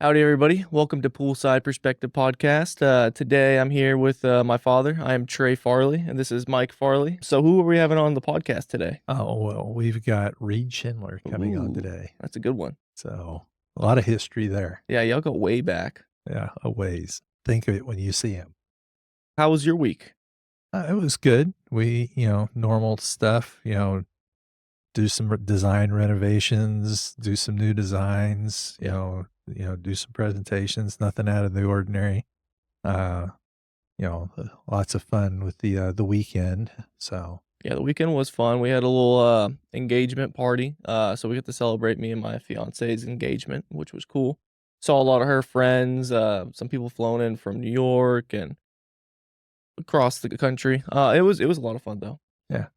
Howdy, everybody. Welcome to Poolside Perspective Podcast. Today, I'm here with my father. I am Trey Farley, and this is Mike Farley. So who are we having on the podcast today? Oh, well, we've got Reid Schindler coming on today. That's a good one. So a lot of history there. Yeah, y'all go way back. Yeah, a ways. Think of it when you see him. How was your week? It was good. We, normal stuff, do some design renovations, do some new designs, do some presentations, nothing out of the ordinary. Lots of fun with the weekend. So Yeah, the weekend was fun. We had a little engagement party. So we got to celebrate me and my fiance's engagement, which was cool. Saw a lot of her friends, some people flown in from New York and across the country. It was a lot of fun though. yeah,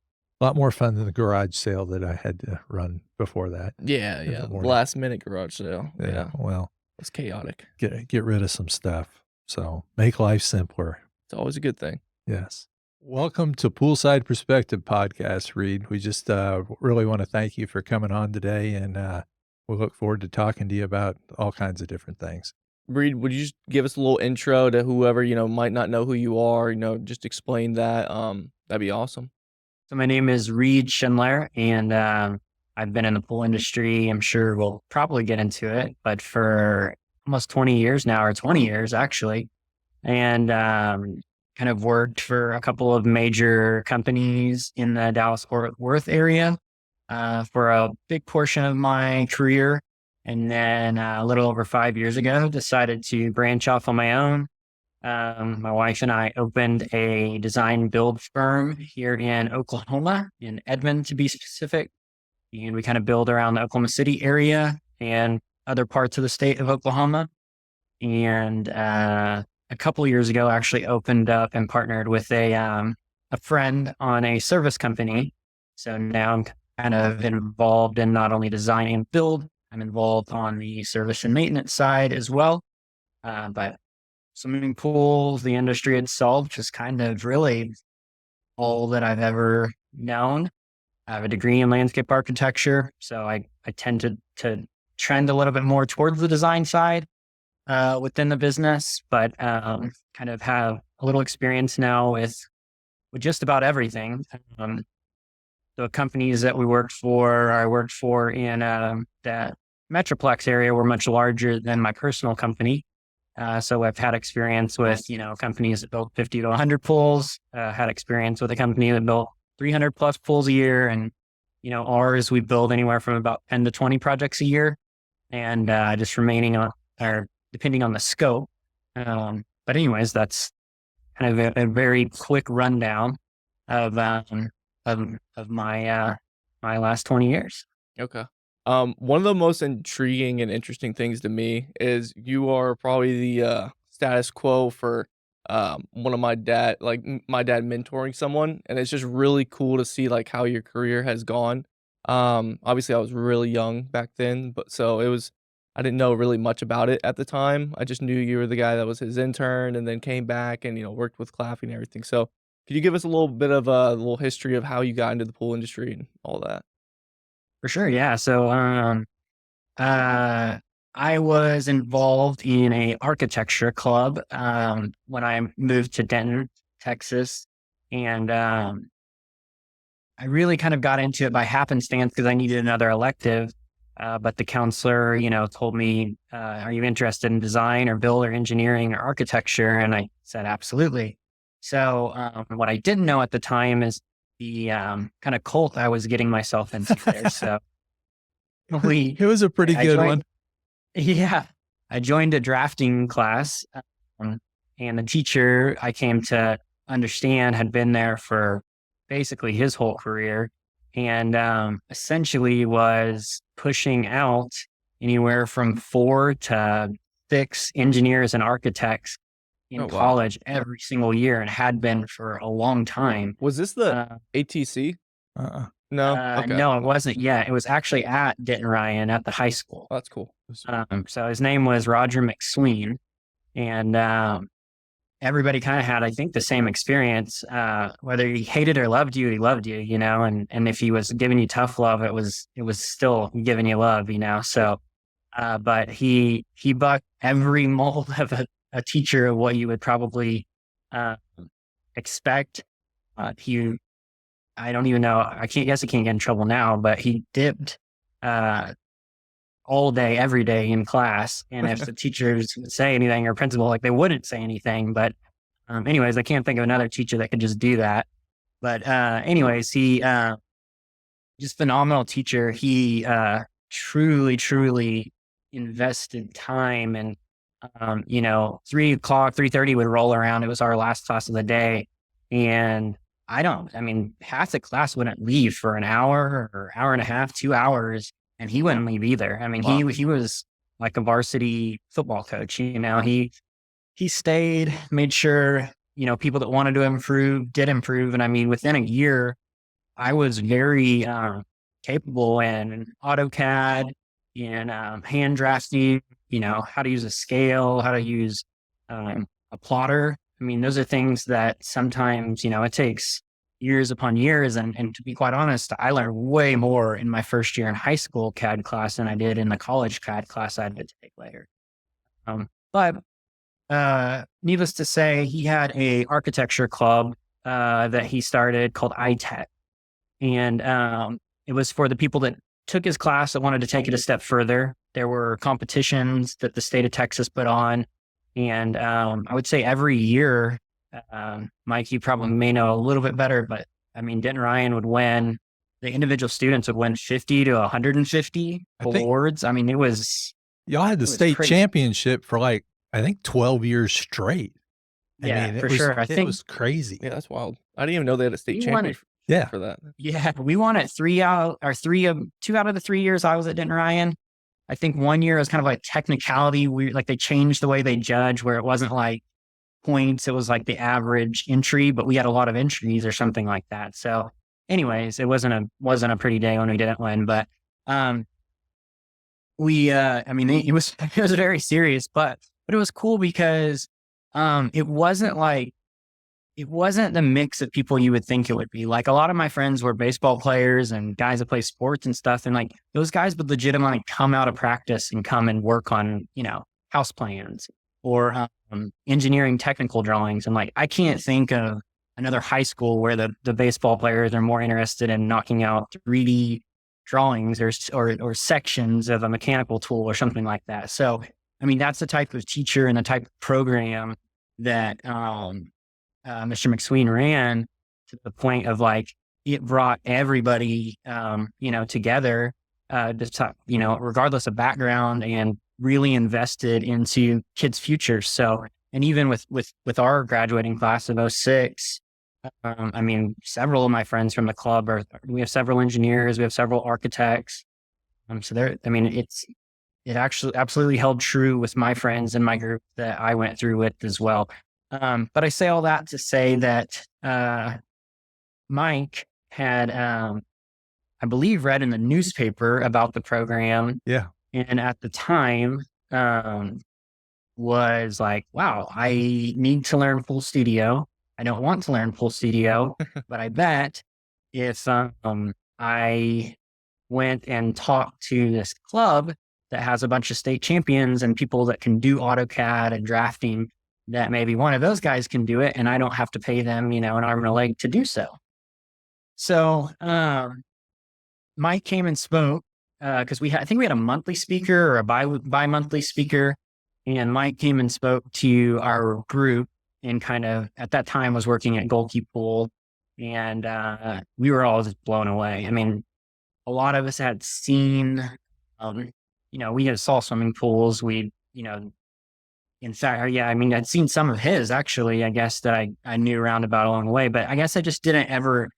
a lot more fun than the garage sale that I had to run before that. Yeah. Last minute garage sale. Yeah. Well, It's chaotic. get rid of some stuff. So make life simpler. It's always a good thing. Yes. Welcome to Poolside Perspective Podcast, Reid. We just really want to thank you for coming on today, and we look forward to talking to you about all kinds of different things. Reid, would you just give us a little intro to whoever, might not know who you are, just explain that. That'd be awesome. So my name is Reid Schindler, and I've been in the pool industry. I'm sure we'll probably get into it, but for almost 20 years now, or 20 years actually, and kind of worked for a couple of major companies in the Dallas-Fort Worth area for a big portion of my career. And then a little over 5 years ago, decided to branch off on my own. My wife and I opened a design build firm here in Oklahoma, in Edmond to be specific. And we kind of build around the Oklahoma City area and other parts of the state of Oklahoma. And a couple of years ago, actually opened up and partnered with a friend on a service company. So now I'm kind of involved in not only design and build, I'm involved on the service and maintenance side as well. But swimming pools, the industry itself, just kind of really all that I've ever known. I have a degree in landscape architecture, so I tend to trend a little bit more towards the design side within the business, but kind of have a little experience now with just about everything. The companies that I worked for in the Metroplex area were much larger than my personal company. So I've had experience with, companies that built 50 to 100 pools, had experience with a company that built 300 plus pools a year. And, ours, we build anywhere from about 10 to 20 projects a year, and just remaining on, or depending on the scope. But anyways, that's kind of a very quick rundown of my last 20 years. Okay. One of the most intriguing and interesting things to me is you are probably the status quo for one of my dad mentoring someone, and it's just really cool to see like how your career has gone. Obviously I was really young back then, but I didn't know really much about it at the time. I just knew you were the guy that was his intern and then came back and worked with Claffy and everything. So could you give us a little bit of a little history of how you got into the pool industry and all that? For sure, yeah. So I was involved in a architecture club when I moved to Denton, Texas, and I really kind of got into it by happenstance because I needed another elective. But the counselor, told me, "Are you interested in design or build or engineering or architecture?" And I said, "Absolutely." So what I didn't know at the time is the kind of cult I was getting myself into there. So it was a pretty good one. Yeah. I joined a drafting class, and the teacher I came to understand had been there for basically his whole career, and essentially was pushing out anywhere from 4 to 6 engineers and architects in college every single year, and had been for a long time. Was this the ATC? No? Okay. No, it wasn't yet. It was actually at Denton Ryan at the high school. Oh, that's cool. So his name was Roger McSween, and everybody kind of had, I think, the same experience. Whether he hated or loved you, he loved you, and if he was giving you tough love, it was still giving you love, So but he bucked every mold of a teacher of what you would probably expect. I don't even know. I guess he can't get in trouble now, but he dipped all day, every day in class. And if the teachers would say anything or principal, like they wouldn't say anything. But anyways, I can't think of another teacher that could just do that. But anyways, he just phenomenal teacher. He truly, truly invested time, and 3:00, 3:30 would roll around. It was our last class of the day. And half the class wouldn't leave for an hour or hour and a half, 2 hours, and he wouldn't leave either. I mean, Wow. he was like a varsity football coach. He stayed, made sure, people that wanted to improve did improve. And I mean, within a year, I was very capable in AutoCAD, in hand drafting, how to use a scale, how to use a plotter. I mean, those are things that sometimes, it takes years upon years. And to be quite honest, I learned way more in my first year in high school CAD class than I did in the college CAD class I had to take later. But needless to say, he had a architecture club that he started called iTech. And it was for the people that took his class that wanted to take it a step further. There were competitions that the state of Texas put on. And I would say every year, Mike, you probably may know a little bit better, but I mean, Denton Ryan would win. The individual students would win 50 to 150 awards. I mean, it was... Y'all had the state championship for I think 12 years straight. Sure. I think it was crazy. Yeah, that's wild. I didn't even know they had a state champion for that. Yeah, we won it 2 out of the 3 years I was at Denton Ryan. I think 1 year was kind of like technicality. They changed the way they judge, where it wasn't like points. It was like the average entry, but we had a lot of entries or something like that. So anyways, it wasn't a pretty day when we didn't win, but it was very serious, but it was cool because it wasn't the mix of people you would think it would be. Like, a lot of my friends were baseball players and guys that play sports and stuff. And like, those guys would legitimately come out of practice and come and work on, house plans or engineering technical drawings. And like, I can't think of another high school where the baseball players are more interested in knocking out 3D drawings or sections of a mechanical tool or something like that. So, I mean, that's the type of teacher and the type of program that Mr. McSween ran, to the point of it brought everybody, together, regardless of background, and really invested into kids' futures. So, and even with our graduating class of 06, several of my friends from the club we have several engineers, we have several architects. So it actually absolutely held true with my friends and my group that I went through with as well. But I say all that to say that Mike had, I believe, read in the newspaper about the program. Yeah. And at the time was like, wow, I need to learn Full Studio. I don't want to learn Full Studio, but I bet if I went and talked to this club that has a bunch of state champions and people that can do AutoCAD and drafting, that maybe one of those guys can do it, and I don't have to pay them, an arm and a leg to do so. So Mike came and spoke because I think we had a monthly speaker or a bi-monthly speaker, and Mike came and spoke to our group, and kind of at that time was working at Goalkeep Pool, and we were all just blown away. I mean, a lot of us had seen, we had saw swimming pools. In fact, I'd seen some of his, actually, I guess, that I knew roundabout along the way, but I guess I just didn't ever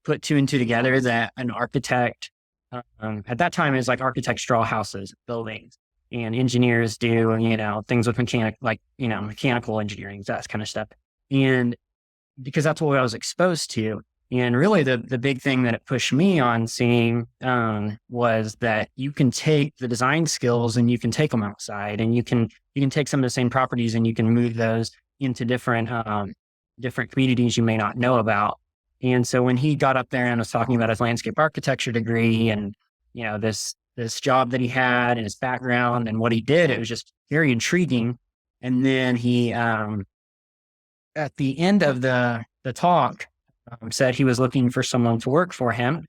put two and two together that an architect, at that time, it was like architects draw houses, buildings, and engineers do, things with mechanical engineering, that kind of stuff. And because that's what I was exposed to. And really the big thing that it pushed me on seeing was that you can take the design skills and you can take them outside, and you can take some of the same properties and you can move those into different communities you may not know about. And so when he got up there and was talking about his landscape architecture degree and, this this job that he had and his background and what he did. It was just very intriguing. And then he, at the end of the talk, said he was looking for someone to work for him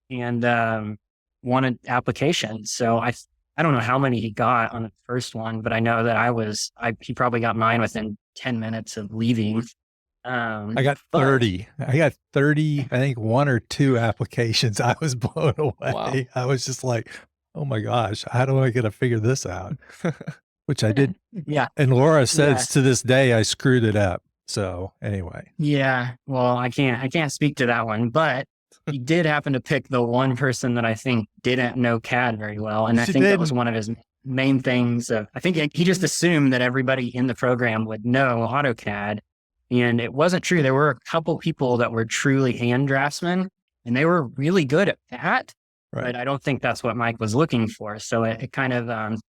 and wanted applications. So I don't know how many he got on the first one, but I know that he probably got mine within 10 minutes of leaving. I got 30. I think 1 or 2 applications. I was blown away. Wow. I was just like, oh my gosh, how do I get to figure this out? Which I did. Yeah. And Laura says to this day, I screwed it up. So anyway. Yeah. Well, I can't speak to that one, but he did happen to pick the one person that I think didn't know CAD very well. And I think that was one of his main things. I think he just assumed that everybody in the program would know AutoCAD. And it wasn't true. There were a couple people that were truly hand draftsmen, and they were really good at that. Right. But I don't think that's what Mike was looking for. So it kind of backfired.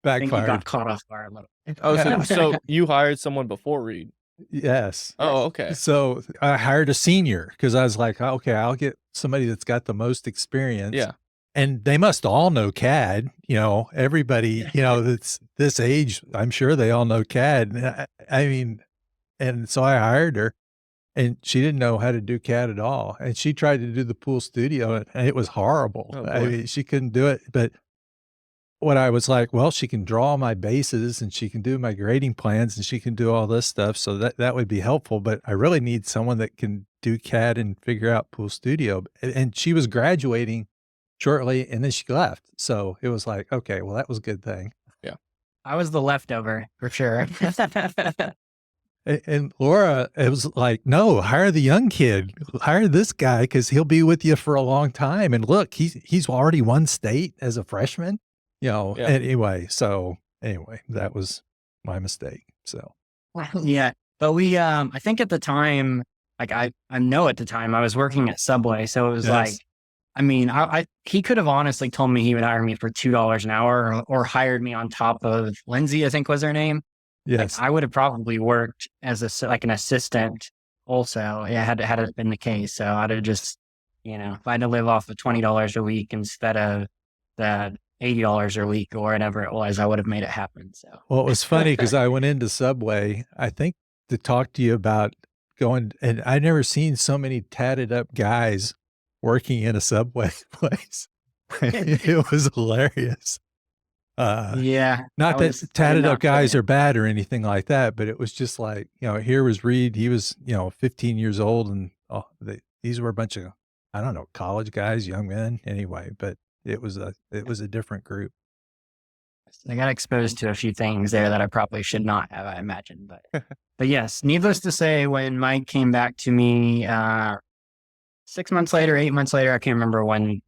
I think he got caught off guard a little. Oh, so you hired someone before Reid? Yes. Oh, okay. So I hired a senior because I was like, okay, I'll get somebody that's got the most experience. Yeah. And they must all know CAD, everybody, that's this age, I'm sure they all know CAD. I mean, and so I hired her, and she didn't know how to do CAD at all. And she tried to do the pool studio, and it was horrible. Oh, I mean, she couldn't do it. But what I was like, well, she can draw my bases, and she can do my grading plans, and she can do all this stuff. So that would be helpful. But I really need someone that can do CAD and figure out pool studio. And she was graduating shortly, and then she left. So it was like, okay, well, that was a good thing. Yeah. I was the leftover for sure. And Laura, it was like, no, hire the young kid, hire this guy because he'll be with you for a long time. And look, he's already won state as a freshman, Anyway, that was my mistake. So, yeah, but we, I think at the time, like I know at the time I was working at Subway, so it was like, I mean, he could have honestly told me he would hire me for $2 an hour or hired me on top of Lindsay, I think was her name. Yes. Like, I would have probably worked as an assistant also. Yeah, had it been the case. So I'd have just, if I had to live off of $20 a week instead of the $80 a week or whatever it was, I would have made it happen. So, well, it was funny because I went into Subway, I think, to talk to you about going, and I'd never seen so many tatted up guys working in a Subway place. It was hilarious. Not that tatted up guys are bad or anything like that, but it was just like, here was Reid. He was, 15 years old, and these were a bunch of, I don't know, college guys, young men anyway, but it was a different group. I got exposed to a few things there that I probably should not have, I imagine, but yes, needless to say, when Mike came back to me, 6 months later, 8 months later, I can't remember when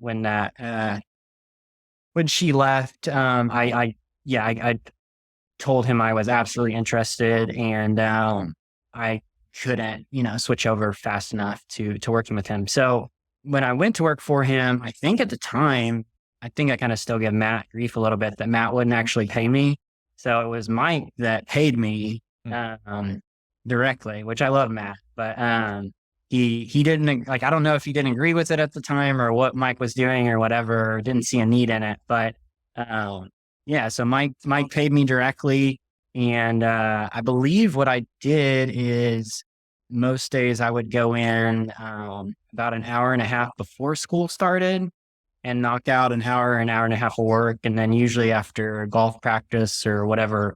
she left, I told him I was absolutely interested, and I couldn't, switch over fast enough to working with him. So when I went to work for him, I think at the time, I think I kind of still give Matt grief a little bit that Matt wouldn't actually pay me. So it was Mike that paid me directly, which I love Matt, but he didn't, like, I don't know if he didn't agree with it at the time or what Mike was doing or whatever, or didn't see a need in it. But so Mike paid me directly. And I believe what I did is most days I would go in about an hour and a half before school started and knock out an hour and a half of work. And then usually after golf practice or whatever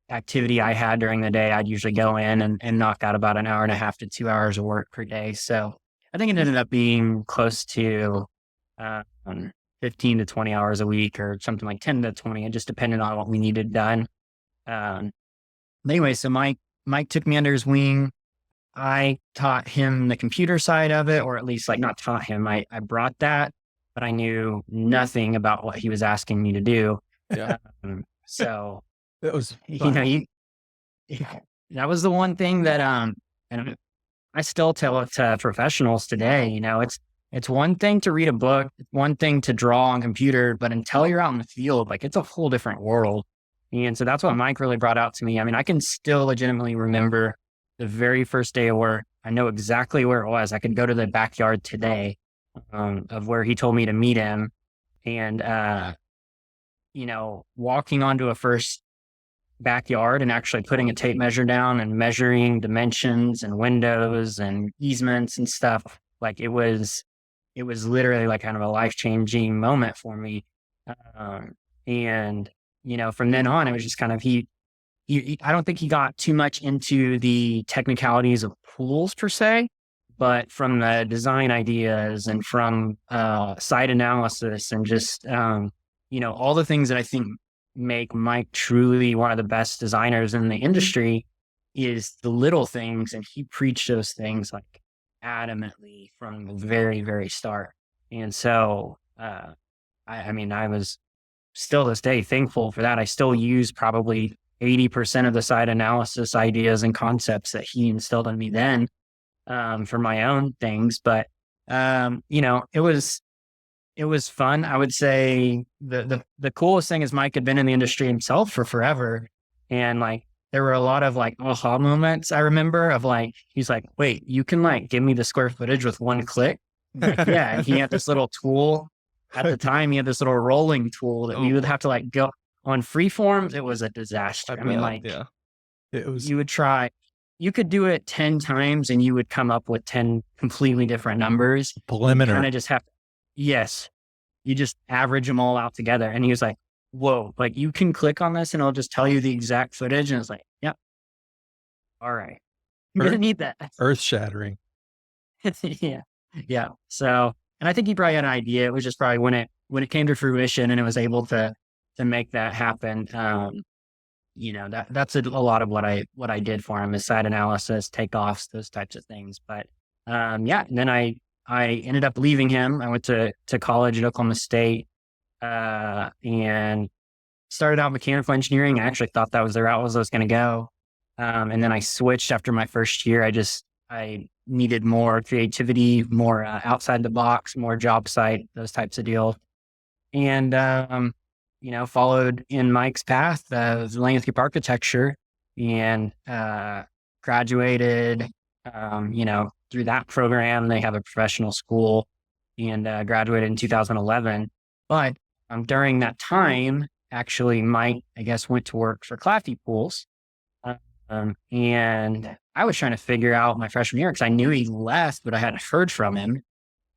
activity I had during the day, I'd usually go in and knock out about an hour and a half to 2 hours of work per day. So I think it ended up being close to 15 to 20 hours a week or something like 10 to 20. It just depended on what we needed done. But anyway, so Mike took me under his wing. I taught him the computer side of it, or at least not taught him. I brought that, but I knew nothing about what he was asking me to do. Yeah. So that was, that was the one thing that, and I still tell it to professionals today, it's one thing to read a book, it's one thing to draw on computer, but until you're out in the field, it's a whole different world. And so that's what Mike really brought out to me. I mean, I can still legitimately remember the very first day of work. I know exactly where it was. I could go to the backyard today of where he told me to meet him. And, walking onto a first backyard and actually putting a tape measure down and measuring dimensions and windows and easements and stuff. Like it was literally like kind of a life-changing moment for me. And, from then on, it was just kind of, I don't think he got too much into the technicalities of pools per se, but from the design ideas and from site analysis and just, all the things that I think make Mike truly one of the best designers in the industry is the little things. And he preached those things like adamantly from the very, very start. And so, I was still this day thankful for that. I still use probably 80% of the site analysis ideas and concepts that he instilled in me then for my own things. But, it was fun. I would say the coolest thing is Mike had been in the industry himself for forever. And like, there were a lot of like aha moments I remember of like, he's like, wait, you can like give me the square footage with one click. Like, yeah. And he had this little tool at the time. He had this little rolling tool that we would have to like go on freeform. It was a disaster. You could do it 10 times and you would come up with 10 completely different numbers. Laminar. Kind of just have, yes, you just average them all out together. And he was like, whoa, like you can click on this and it'll just tell you the exact footage. And it's like, yep. All right. You're going to need that. Earth shattering. Yeah. Yeah. So, and I think he probably had an idea. It was just probably when it came to fruition and it was able to make that happen. That's a lot of what I did for him is site analysis, takeoffs, those types of things. But, and then I ended up leaving him. I went to college at Oklahoma State, and started out mechanical engineering. I actually thought that was the route I was going to go. And then I switched after my first year. I needed more creativity, more outside the box, more job site, those types of deals. And, followed in Mike's path of landscape architecture and graduated, through that program. They have a professional school and graduated in 2011. But during that time, actually, Mike, I guess, went to work for Claffey Pools. And I was trying to figure out my freshman year because I knew he left, but I hadn't heard from him.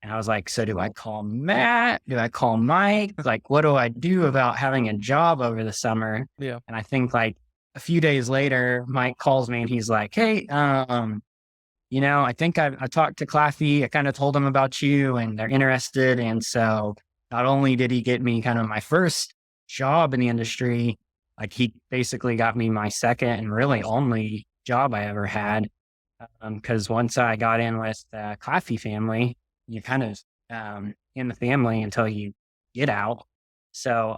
And I was like, so do I call Matt? Do I call Mike? Like, what do I do about having a job over the summer? Yeah. And I think like a few days later, Mike calls me and he's like, hey, I think I talked to Claffey. I kind of told them about you and they're interested. And so not only did he get me kind of my first job in the industry, like he basically got me my second and really only job I ever had. Because once I got in with the Claffey family, you're kind of in the family until you get out. So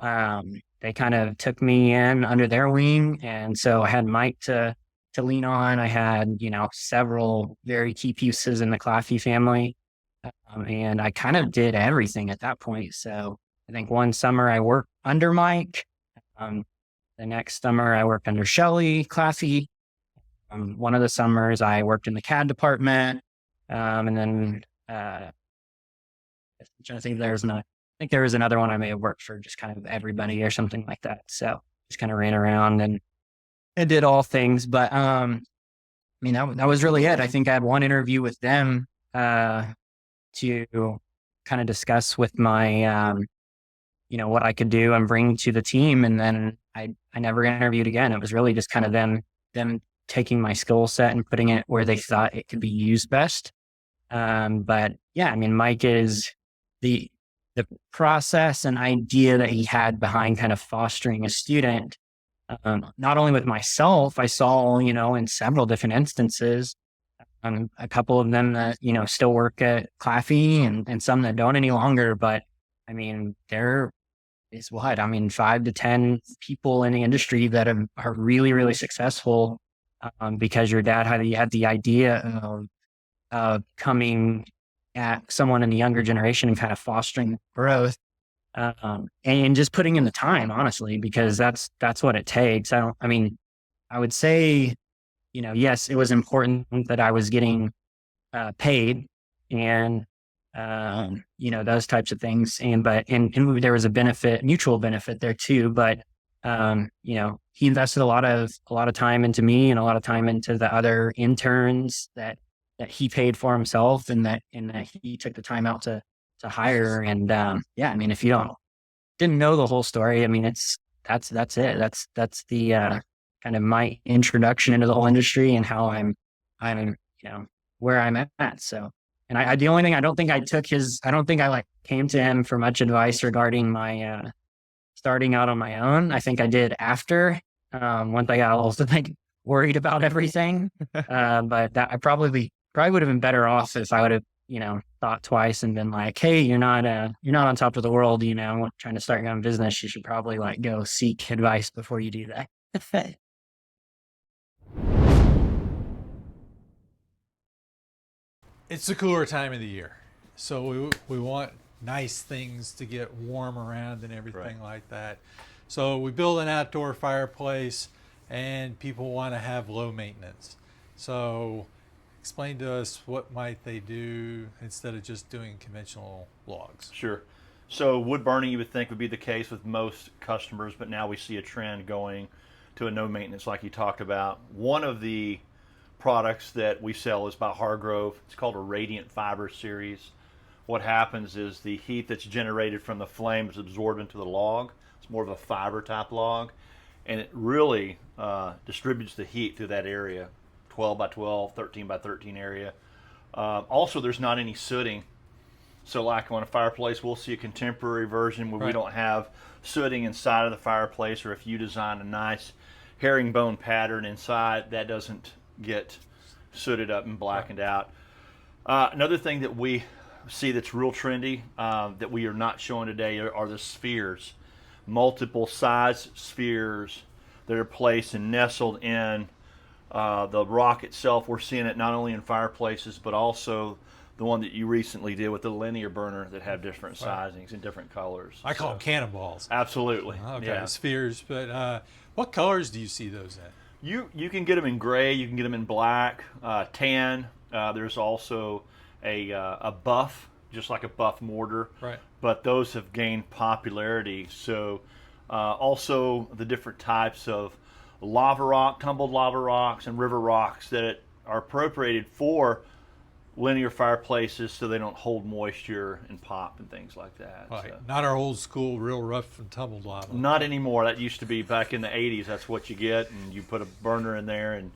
they kind of took me in under their wing. And so I had Mike to lean on. I had, several very key pieces in the Claffey family. And I kind of did everything at that point. So I think one summer I worked under Mike. The next summer I worked under Shelley Claffey. One of the summers I worked in the CAD department. And then I'm trying to think I think there was another one I may have worked for just kind of everybody or something like that. So just kind of ran around and did all things. But that was really it. I think I had one interview with them to kind of discuss with my what I could do and bring to the team. And then I never interviewed again. It was really just kind of them taking my skill set and putting it where they thought it could be used best. But yeah, Mike is the process and idea that he had behind kind of fostering a student, not only with myself, I saw, in several different instances, a couple of them that, still work at Claffey and some that don't any longer. But there is 5 to 10 people in the industry that are really, really successful because your dad had the idea of coming at someone in the younger generation and kind of fostering growth and just putting in the time, honestly, because that's what it takes. I would say, yes, it was important that I was getting paid and those types of things. And there was a mutual benefit there too. But, he invested a lot of time into me and a lot of time into the other interns that he paid for himself and that he took the time out to hire. And, if you didn't know the whole story, that's it. That's the, kind of my introduction into the whole industry and how I'm, where I'm at. So, and the only thing I don't think I came to him for much advice regarding my, starting out on my own. I think I did after, once I got a little worried about everything. But that I probably would have been better off if I would have, thought twice and been like, hey, you're not on top of the world, trying to start your own business. You should probably go seek advice before you do that. It's the cooler time of the year, so we want nice things to get warm around and everything like that. So we build an outdoor fireplace, and people want to have low maintenance. So explain to us, what might they do instead of just doing conventional logs? Sure. So wood burning, you would think, would be the case with most customers, but now we see a trend going to a no maintenance like you talked about. One of the products that we sell is by Hargrove. It's called a Radiant Fiber Series. What happens is the heat that's generated from the flame is absorbed into the log. It's more of a fiber type log, and it really distributes the heat through that area, 12 by 12, 13 by 13 area. Also, there's not any sooting. So like on a fireplace, we'll see a contemporary version where we don't have sooting inside of the fireplace, or if you design a nice herringbone pattern inside, that doesn't get sooted up and blackened out. Another thing that we see that's real trendy that we are not showing today are the spheres. Multiple size spheres that are placed and nestled in the rock itself. We're seeing it not only in fireplaces, but also the one that you recently did with the linear burner that have different sizings and different colors. I call them cannonballs. Absolutely. Okay, yeah. Spheres. But what colors do you see those in? You can get them in gray, you can get them in black, tan. There's also a buff, just like a buff mortar. Right. But those have gained popularity. So also the different types of lava rock, tumbled lava rocks, and river rocks that are appropriated for linear fireplaces so they don't hold moisture and pop and things like that. Right. So. Not our old school, real rough and tumbled lava. Not anymore. That used to be back in the 80s. That's what you get, and you put a burner in there, and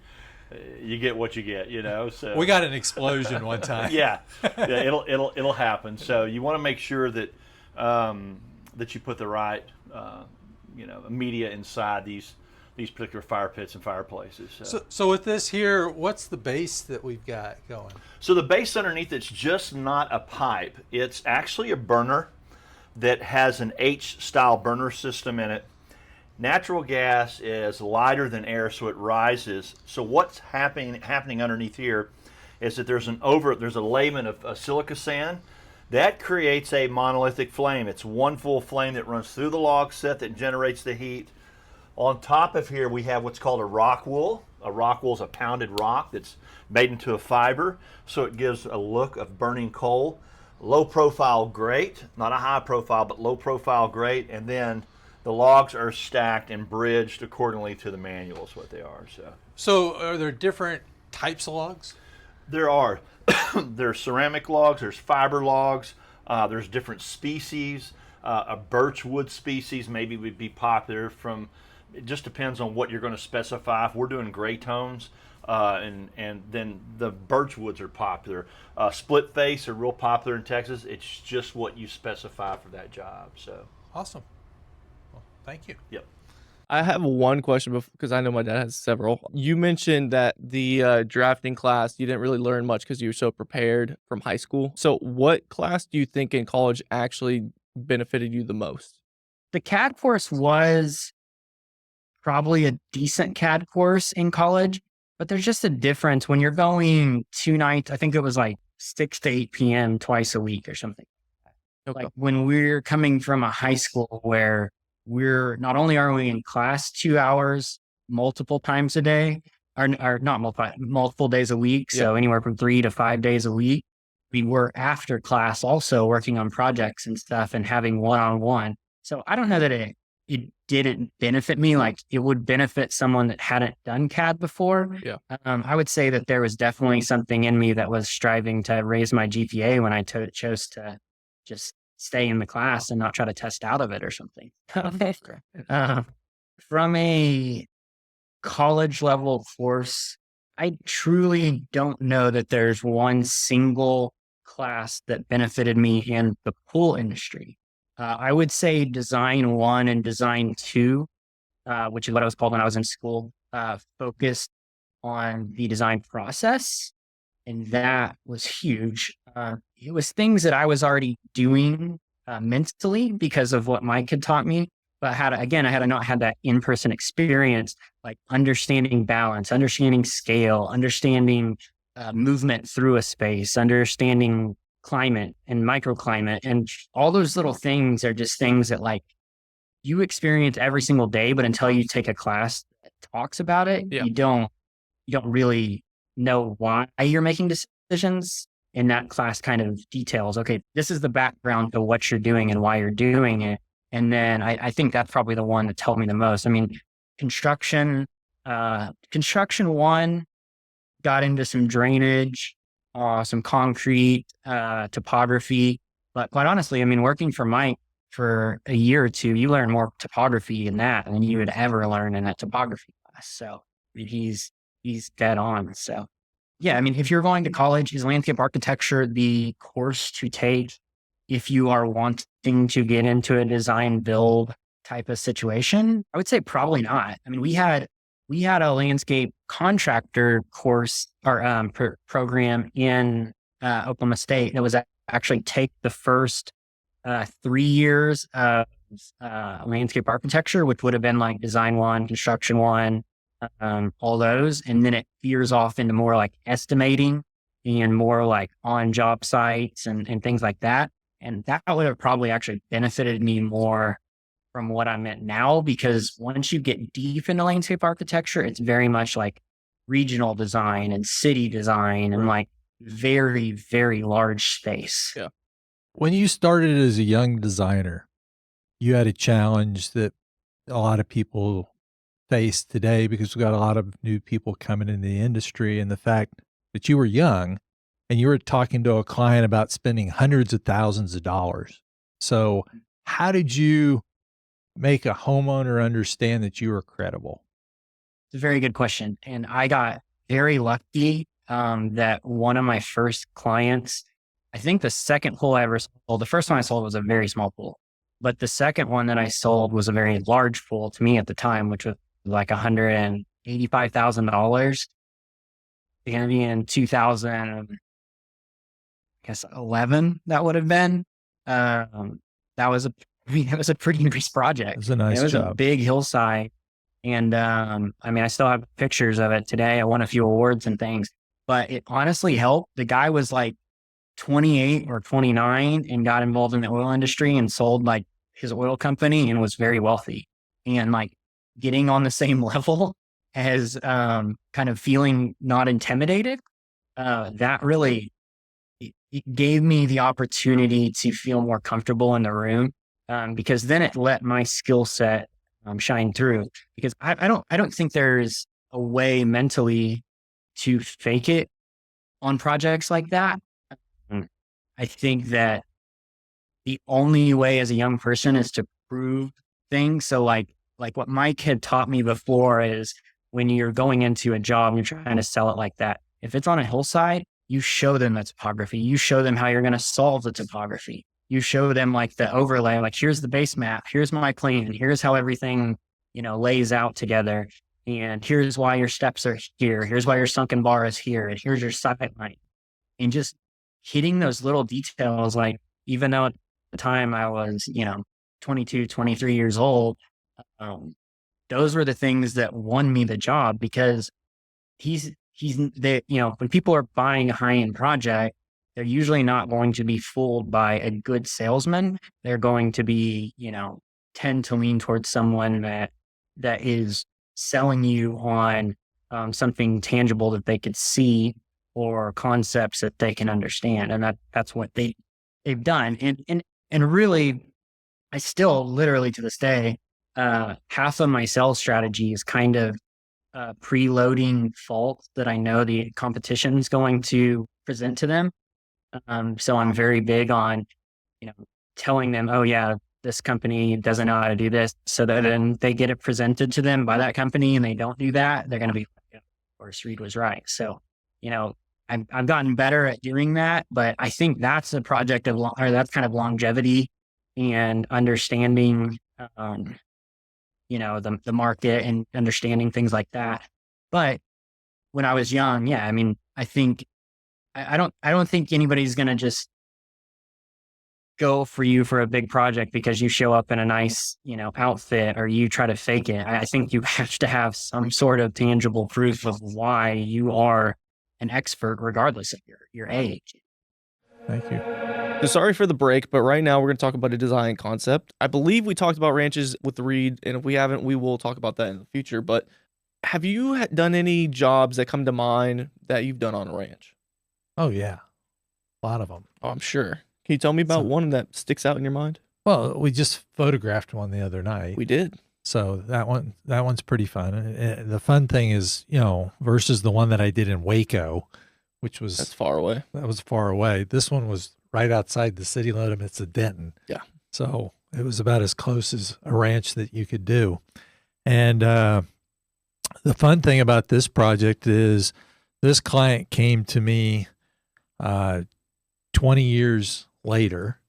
you get what you get. So we got an explosion one time. yeah, it'll happen. So you want to make sure that that you put the right media inside these particular fire pits and fireplaces. So with this here, what's the base that we've got going? So the base underneath, it's just not a pipe. It's actually a burner that has an H-style burner system in it. Natural gas is lighter than air, so it rises. So what's happening underneath here is that there's a layman of silica sand that creates a monolithic flame. It's one full flame that runs through the log set that generates the heat. On top of here, we have what's called a rock wool. A rock wool is a pounded rock that's made into a fiber, so it gives a look of burning coal. Low profile grate, not a high profile, but low profile grate, and then the logs are stacked and bridged accordingly to the manual is what they are. So are there different types of logs? There are. There's ceramic logs, there's fiber logs, there's different species. A birch wood species maybe would be popular from. It just depends on what you're going to specify. If we're doing gray tones, and then the birch woods are popular. Split face are real popular in Texas. It's just what you specify for that job. So awesome. Well, thank you. Yep. I have one question because I know my dad has several. You mentioned that the drafting class, you didn't really learn much because you were so prepared from high school. So what class do you think in college actually benefited you the most? The CAD course was probably a decent CAD course in college, but there's just a difference when you're going 2 nights. I think it was like 6 to 8 p.m. twice a week or something. Okay. Like when we're coming from a high school where we're not only are we in class 2 hours multiple times a day, or not multiple days a week, so anywhere from 3 to 5 days a week. we were after class also working on projects and stuff and having one-on-one. So I don't know that it didn't benefit me like it would benefit someone that hadn't done CAD before. Yeah. I would say that there was definitely something in me that was striving to raise my GPA when I chose to just stay in the class and not try to test out of it or something. From a college level course, I truly don't know that there's one single class that benefited me in the pool industry. I would say Design 1 and Design 2, which is what I was called when I was in school, focused on the design process. And that was huge. It was things that I was already doing mentally because of what Mike had taught me. But I had not had that in-person experience, like understanding balance, understanding scale, understanding movement through a space, understanding climate and microclimate. And all those little things are just things that like you experience every single day, but until you take a class that talks about it, you don't really know why you're making decisions. And that class kind of details, okay, this is the background to what you're doing and why you're doing it. And then I think that's probably the one that helped me the most. I mean, construction 1 got into some drainage, some concrete, topography. But quite honestly, I mean, working for Mike for a year or two, you learn more topography in that than you would ever learn in a topography class. So I mean, he's dead on. So yeah, I mean, if you're going to college, is landscape architecture the course to take if you are wanting to get into a design build type of situation? I would say probably not. I mean, we had a landscape contractor course or program in Oklahoma State. It was actually take the first 3 years of landscape architecture, which would have been like Design 1, Construction 1, all those. And then it veers off into more like estimating and more like on job sites and things like that. And that would have probably actually benefited me more from what I'm at now, because once you get deep into landscape architecture, it's very much like regional design and city design and like very, very large space. Yeah. When you started as a young designer, you had a challenge that a lot of people face today because we've got a lot of new people coming in the industry, and the fact that you were young and you were talking to a client about spending hundreds of thousands of dollars. So how did you make a homeowner understand that you were credible? It's a very good question. And I got very lucky that one of my first clients, I think the second pool I ever sold, the first one I sold was a very small pool, but the second one that I sold was a very large pool to me at the time, which was like $185,000. Maybe in 2011, that would have been. That was it was a pretty nice project. It was a nice job. A big hillside. And I mean, I still have pictures of it today. I won a few awards and things, but it honestly helped. The guy was like 28 or 29 and got involved in the oil industry and sold like his oil company and was very wealthy. And like getting on the same level as kind of feeling not intimidated, that really it gave me the opportunity to feel more comfortable in the room, because then it let my skill set shine through. Because I don't think there's a way mentally to fake it on projects like that. I think that the only way as a young person is to prove things. So like what Mike had taught me before is when you're going into a job, you're trying to sell it like that. If it's on a hillside, you show them the topography. You show them how you're going to solve the topography. You show them like the overlay, like here's the base map, here's my plan, here's how everything, lays out together. And here's why your steps are here. Here's why your sunken bar is here. And here's your sight line. And just hitting those little details, like even though at the time I was, 22, 23 years old, those were the things that won me the job, because when people are buying a high-end project, they're usually not going to be fooled by a good salesman. They're going to be, tend to lean towards someone that is selling you on something tangible that they could see, or concepts that they can understand. And that's what they've done. And really, I still literally to this day, half of my sales strategy is kind of preloading faults that I know the competition is going to present to them. So I'm very big on, telling them, oh yeah, this company doesn't know how to do this. So that then they get it presented to them by that company and they don't do that, they're going to be, of course, Reid was right. So, I've gotten better at doing that, but I think that's a project of, or that's kind of longevity and understanding, the market and understanding things like that. But when I was young, I think I don't think anybody's going to just go for you for a big project because you show up in a nice, outfit or you try to fake it. I think you have to have some sort of tangible proof of why you are an expert, regardless of your age. Thank you. So sorry for the break, but right now we're going to talk about a design concept. I believe we talked about ranches with Reid, and if we haven't, we will talk about that in the future. But have you done any jobs that come to mind that you've done on a ranch? Oh, yeah. A lot of them. Oh, I'm sure. Can you tell me about one that sticks out in your mind? Well, we just photographed one the other night. We did. So that one's pretty fun. And the fun thing is, versus the one that I did in Waco, that's far away. That was far away. This one was right outside the city limits of Denton. Yeah. So it was about as close as a ranch that you could do. And the fun thing about this project is this client came to me 20 years later.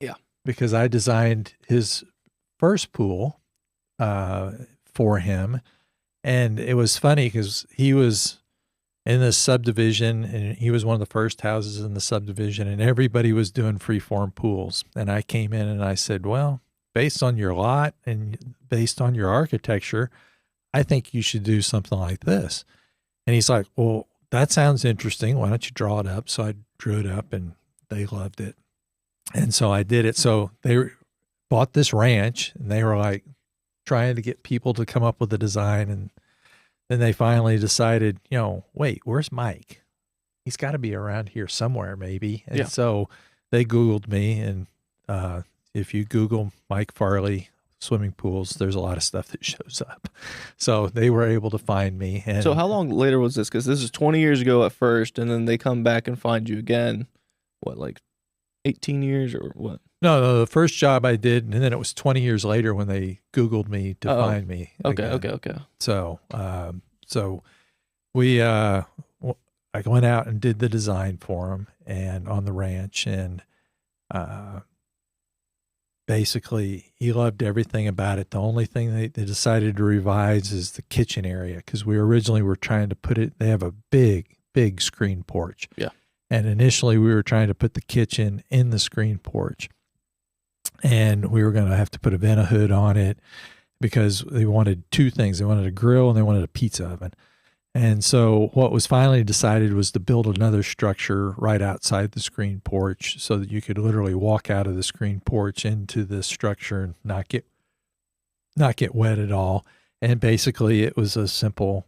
Yeah. Because I designed his first pool for him. And it was funny because he was in this subdivision and he was one of the first houses in the subdivision and everybody was doing freeform pools. And I came in and I said, well, based on your lot and based on your architecture, I think you should do something like this. And he's like, well, that sounds interesting. Why don't you draw it up? So I drew it up and they loved it. And so I did it. So they bought this ranch and they were like trying to get people to come up with a design. And then they finally decided, wait, where's Mike? He's got to be around here somewhere maybe. And so they Googled me. And if you Google Mike Farley swimming pools, there's a lot of stuff that shows up. So they were able to find me. And so how long later was this? Because this is 20 years ago at first, and then they come back and find you again. What, like 18 years or what? No, the first job I did, and then it was 20 years later when they Googled me to find me. Okay. So, we, I went out and did the design for him and on the ranch, and basically he loved everything about it. The only thing they decided to revise is the kitchen area because we originally were trying to put it. They have a big screen porch. Yeah. And initially we were trying to put the kitchen in the screen porch. And we were going to have to put a vent-a-hood on it because they wanted two things. They wanted a grill and they wanted a pizza oven. And so what was finally decided was to build another structure right outside the screen porch so that you could literally walk out of the screen porch into this structure and not get wet at all. And basically it was a simple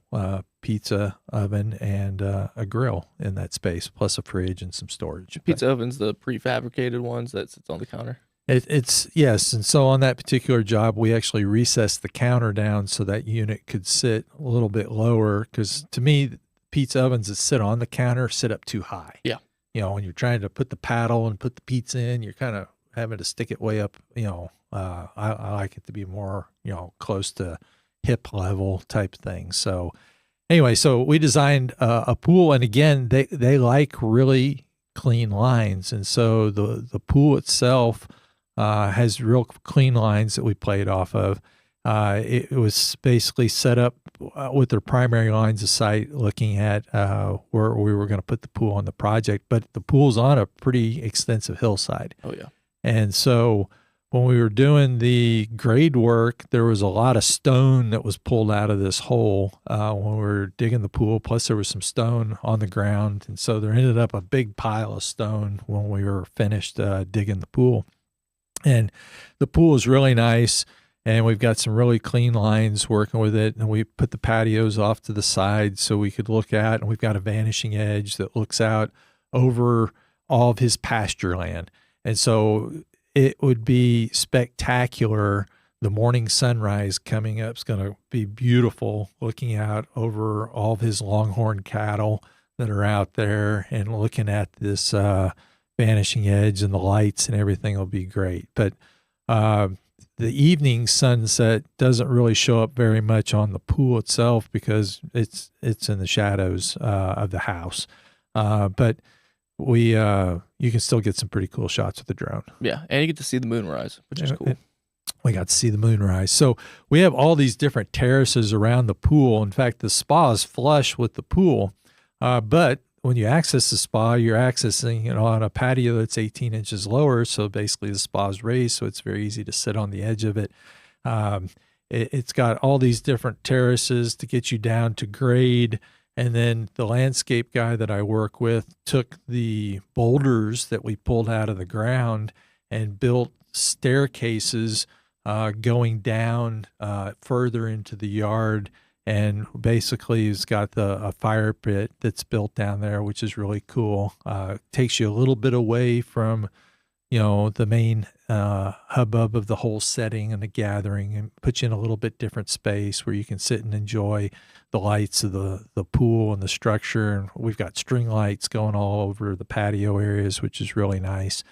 pizza oven and a grill in that space, plus a fridge and some storage. Pizza oven's the prefabricated ones that sits on the counter. It's yes. And so on that particular job, we actually recessed the counter down so that unit could sit a little bit lower. Because to me, pizza ovens that sit on the counter sit up too high. Yeah. When you're trying to put the paddle and put the pizza in, you're kind of having to stick it way up. I like it to be more, close to hip level type thing. So anyway, so we designed a pool, and again, they like really clean lines. And so the pool itself has real clean lines that we played off of. It was basically set up with their primary lines of sight looking at where we were going to put the pool on the project, but the pool's on a pretty extensive hillside. Oh, yeah. And so when we were doing the grade work, there was a lot of stone that was pulled out of this hole when we were digging the pool, plus there was some stone on the ground. And so there ended up a big pile of stone when we were finished digging the pool. And the pool is really nice. and we've got some really clean lines working with it. And we put the patios off to the side so we could look at, and we've got a vanishing edge that looks out over all of his pasture land. And so it would be spectacular. The morning sunrise coming up is going to be beautiful, looking out over all of his longhorn cattle that are out there and looking at this vanishing edge, and the lights and everything will be great. But the evening sunset doesn't really show up very much on the pool itself because it's in the shadows of the house. But you can still get some pretty cool shots with the drone. Yeah, and you get to see the moonrise, which is cool. We got to see the moonrise. So we have all these different terraces around the pool. In fact, the spa is flush with the pool. But when you access the spa, you're accessing on a patio that's 18 inches lower. So basically the spa is raised, so it's very easy to sit on the edge of it. It's got all these different terraces to get you down to grade. And then the landscape guy that I work with took the boulders that we pulled out of the ground and built staircases going down further into the yard. And basically he's got a fire pit that's built down there, which is really cool. Takes you a little bit away from, the main hubbub of the whole setting and the gathering, and puts you in a little bit different space where you can sit and enjoy the lights of the pool and the structure. And we've got string lights going all over the patio areas, which is really nice.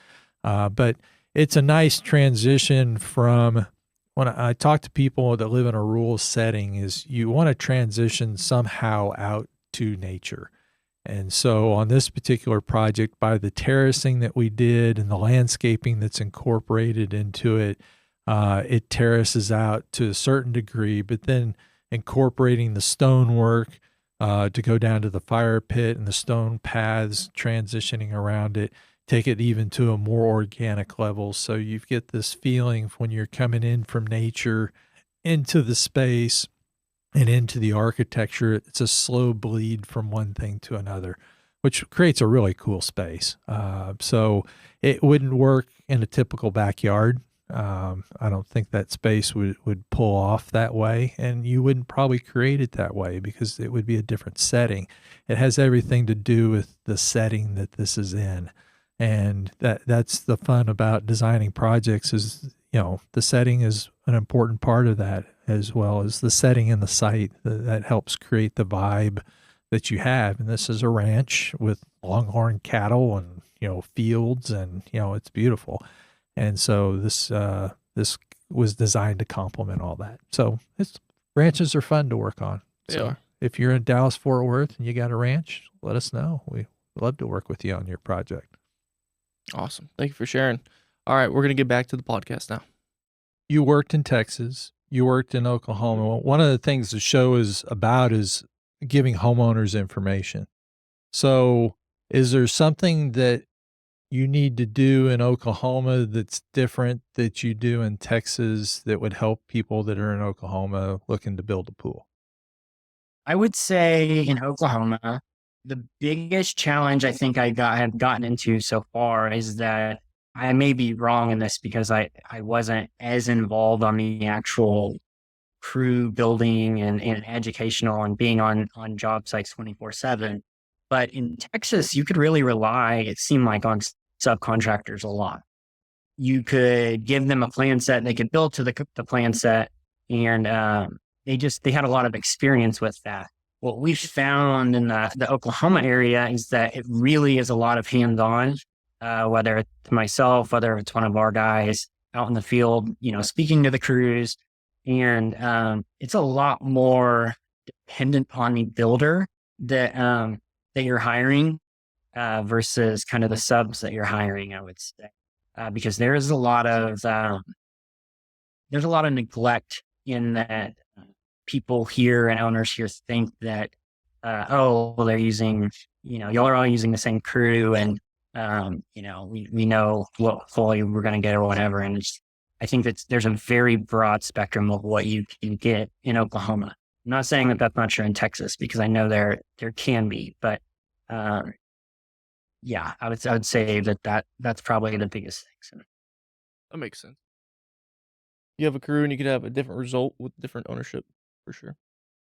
But it's a nice transition from when I talk to people that live in a rural setting, is you want to transition somehow out to nature. And so on this particular project, by the terracing that we did and the landscaping that's incorporated into it, it terraces out to a certain degree, but then incorporating the stonework to go down to the fire pit and the stone paths transitioning around it, take it even to a more organic level. So you get this feeling when you're coming in from nature into the space and into the architecture. It's a slow bleed from one thing to another, which creates a really cool space. So it wouldn't work in a typical backyard. I don't think that space would pull off that way, and you wouldn't probably create it that way because it would be a different setting. It has everything to do with the setting that this is in. And that's the fun about designing projects is, the setting is an important part of that, as well as the setting and the site that helps create the vibe that you have. And this is a ranch with longhorn cattle and, fields, and, it's beautiful. And so this was designed to complement all that. So ranches are fun to work on. So if you're in Dallas, Fort Worth and you got a ranch, let us know. We'd love to work with you on your project. Awesome. Thank you for sharing. All right, we're going to get back to the podcast now. You worked in Texas. You worked in Oklahoma. One of the things the show is about is giving homeowners information. So is there something that you need to do in Oklahoma that's different that you do in Texas that would help people that are in Oklahoma looking to build a pool? I would say in Oklahoma, the biggest challenge I think have gotten into so far is that I may be wrong in this because I wasn't as involved on the actual crew building and educational and being on job sites 24/7. But in Texas, you could really rely, it seemed like, on subcontractors a lot. You could give them a plan set, they could build to the plan set, and they had a lot of experience with that. What we've found in the Oklahoma area is that it really is a lot of hands-on, whether it's myself, whether it's one of our guys out in the field, speaking to the crews. And it's a lot more dependent on the builder that you're hiring versus kind of the subs that you're hiring, I would say. Because there's a lot of neglect in that. People here and owners here think that, they're using, y'all are all using the same crew, and, we know what quality we're going to get or whatever. And I think that there's a very broad spectrum of what you can get in Oklahoma. I'm not saying that that's not true in Texas, because I know there can be, but, I would say that's probably the biggest thing. So. That makes sense. you have a crew and you could have a different result with different ownership for sure.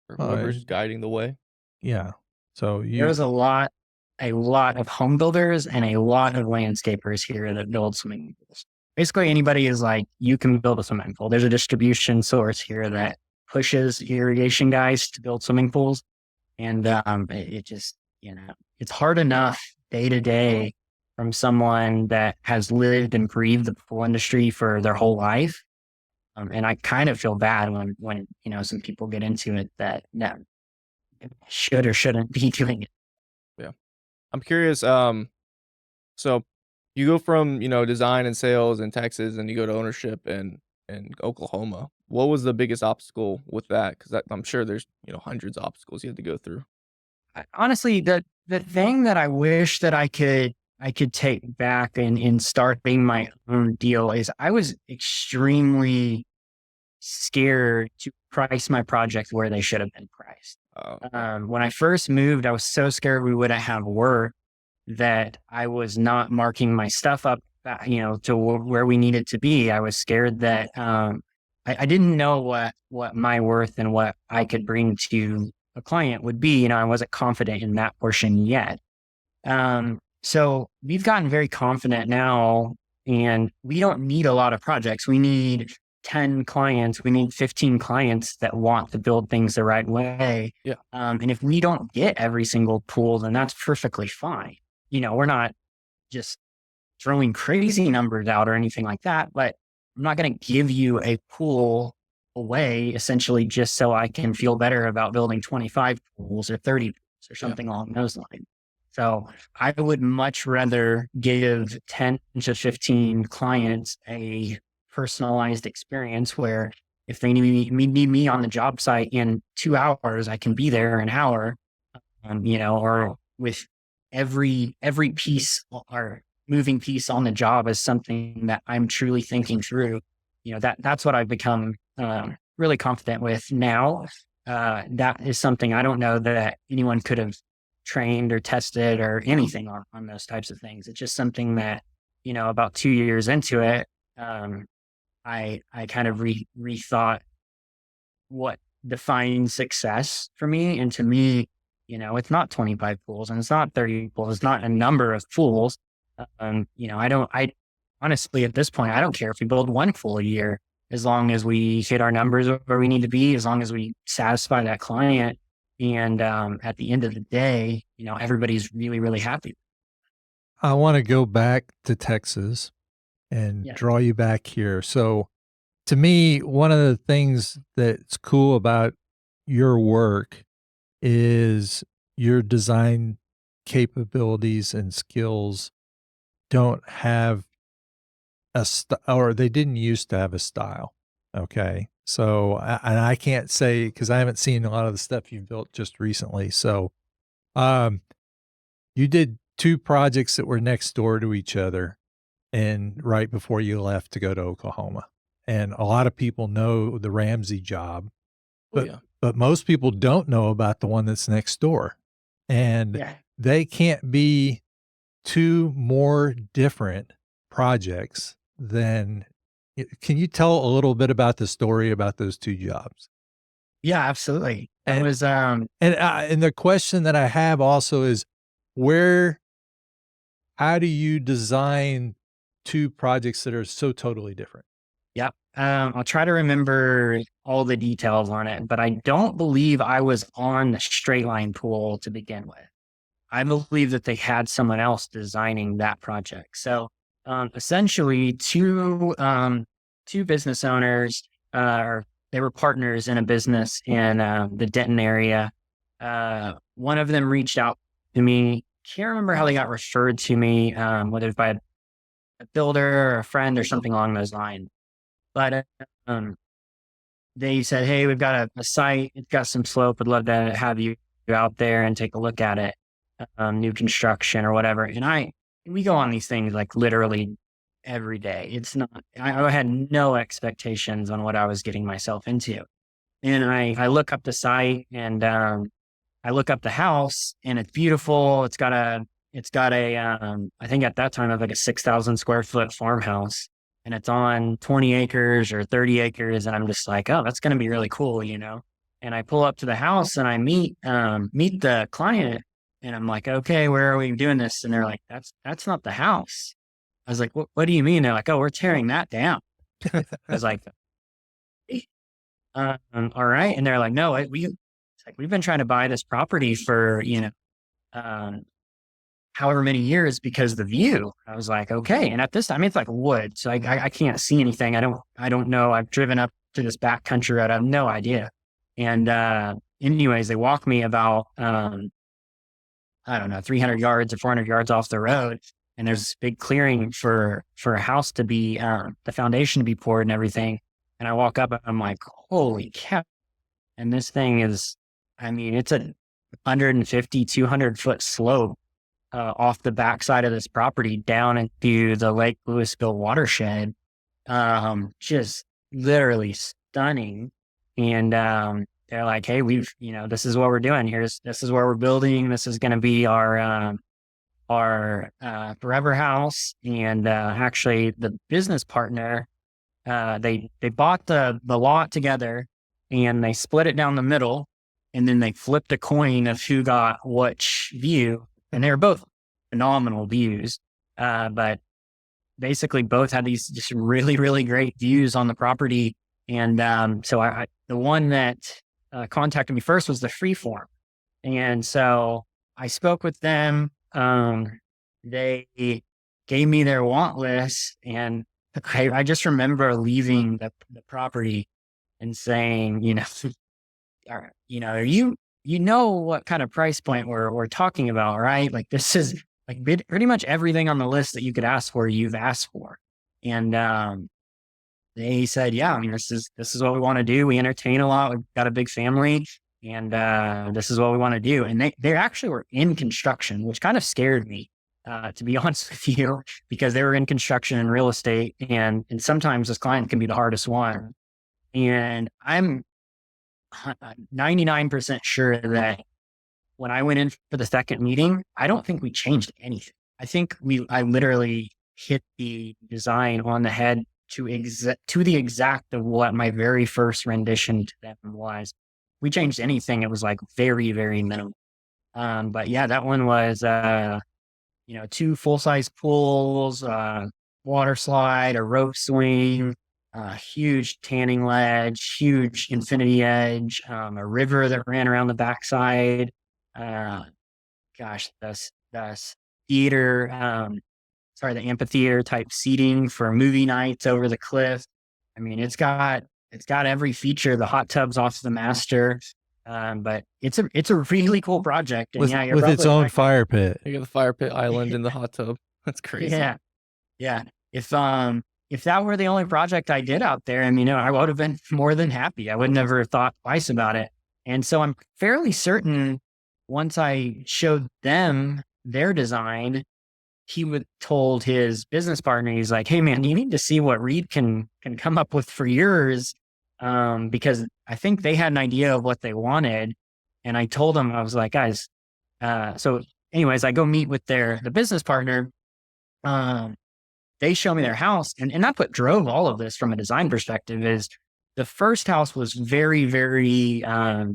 Or whoever's guiding the way. Yeah. So There was a lot of home builders and a lot of landscapers here that build swimming pools. Basically, anybody is like, you can build a swimming pool. There's a distribution source here that pushes irrigation guys to build swimming pools. And it just, it's hard enough day to day from someone that has lived and breathed the pool industry for their whole life. And I kind of feel bad when some people get into it that should or shouldn't be doing it. Yeah. I'm curious. So you go from, design and sales in Texas and you go to ownership in Oklahoma. What was the biggest obstacle with that? Because I'm sure there's, hundreds of obstacles you had to go through. Honestly, the thing that I wish that I could take back in starting my own deal is I was extremely scared to price my project where they should have been priced. When I first moved, I was so scared we wouldn't have work that I was not marking my stuff up, to where we needed to be. I was scared that I didn't know what my worth and what I could bring to a client would be. I wasn't confident in that portion yet. So we've gotten very confident now, and we don't need a lot of projects. We need 10 clients. We need 15 clients that want to build things the right way. Yeah. And if we don't get every single pool, then that's perfectly fine. We're not just throwing crazy numbers out or anything like that, but I'm not going to give you a pool away essentially just so I can feel better about building 25 pools or 30 pools or something along those lines. So I would much rather give 10 to 15 clients a personalized experience where if they need me on the job site in 2 hours, I can be there an hour, or with every piece or moving piece on the job is something that I'm truly thinking through. That's what I've become really confident with now. That is something I don't know that anyone could have trained or tested or anything on those types of things. It's just something that, about 2 years into it, I kind of rethought what defines success for me. And to me, it's not 25 pools and it's not 30 pools. It's not a number of pools. I honestly, at this point, I don't care if we build one pool a year, as long as we hit our numbers where we need to be, as long as we satisfy that client. And at the end of the day, everybody's really, really happy. I want to go back to Texas and draw you back here. So to me, one of the things that's cool about your work is your design capabilities and skills don't have or they didn't used to have a style. Okay. So, and I can't say, because I haven't seen a lot of the stuff you've built just recently. So, you did 2 projects that were next door to each other and right before you left to go to Oklahoma. And a lot of people know the Ramsey job, but most people don't know about the one that's next door. And they can't be 2 more different projects than. Can you tell a little bit about the story about those 2 jobs? Yeah, absolutely. And It was, and the question that I have also is how do you design 2 projects that are so totally different? Yep. I'll try to remember all the details on it, but I don't believe I was on the straight line pool to begin with. I believe that they had someone else designing that project. So, essentially 2 business owners, or they were partners in a business in the Denton area. One of them reached out to me. Can't remember how they got referred to me, whether it's by a builder or a friend or something along those lines. But they said, "Hey, we've got a site. It's got some slope. Would love to have you out there and take a look at it, new construction or whatever." And we go on these things like literally every day. It's not, I had no expectations on what I was getting myself into. And I look up the site and I look up the house and it's beautiful. It's got a I think at that time it was like a 6,000 square foot farmhouse. and it's on 20 acres or 30 acres. And I'm just like, oh, that's going to be really cool, you know? And I pull up to the house and I meet the client, and I'm like, okay, where are we doing this? And they're like, that's not the house. I was like, what do you mean? They're like, oh, we're tearing that down. I was like, all right. And they're like, no, we've been trying to buy this property for, however many years because of the view. I was like, okay. And at this time, it's like wood. So I can't see anything. I don't know. I've driven up to this back country road. I have no idea. And, anyways, they walk me about, I don't know, 300 yards or 400 yards off the road. And there's this big clearing for a house to be, the foundation to be poured and everything. And I walk up and I'm like, holy cow. And this thing is, I mean, it's a 150, 200 foot slope off the backside of this property down into the Lake Louisville watershed. Just literally stunning. And they're like, hey, this is what we're doing. This is where we're building. This is going to be our forever house. And actually, the business partner, they bought the lot together, and they split it down the middle, and then they flipped a coin of who got which view. And they were both phenomenal views, but basically both had these just really, really great views on the property. And so the one that contacted me first was the Freeform. And so I spoke with them. They gave me their want list, and I just remember leaving the property and saying, you know what kind of price point we're talking about, right? Like, this is like pretty much everything on the list that you could ask for, you've asked for. And they said, yeah, I mean, this is what we want to do. We entertain a lot. We've got a big family, and this is what we want to do. And they actually were in construction, which kind of scared me, to be honest with you, because they were in construction and real estate. And sometimes this client can be the hardest one. And I'm 99% sure that when I went in for the second meeting, I don't think we changed anything. I think I literally hit the design on the head to the exact of what my very first rendition to them was. We changed anything, it was like very, very minimal. But yeah, that one was, 2 full-size pools, water slide, a rope swing, a huge tanning ledge, huge infinity edge, a river that ran around the backside. The theater, the amphitheater type seating for movie nights over the cliff. I mean, it's got every feature. The hot tub's off the master. But it's a really cool project. And with its own fire pit. You got the fire pit island in the hot tub. That's crazy. Yeah. If that were the only project I did out there, I mean, I would have been more than happy. I would never have thought twice about it. And so I'm fairly certain once I showed them their design, he told his business partner, he's like, hey man, you need to see what Reid can come up with for yours. Because I think they had an idea of what they wanted. And I told them, I was like, guys, so anyways, I go meet with the business partner. They show me their house, and that's what drove all of this from a design perspective. Is the first house was very, very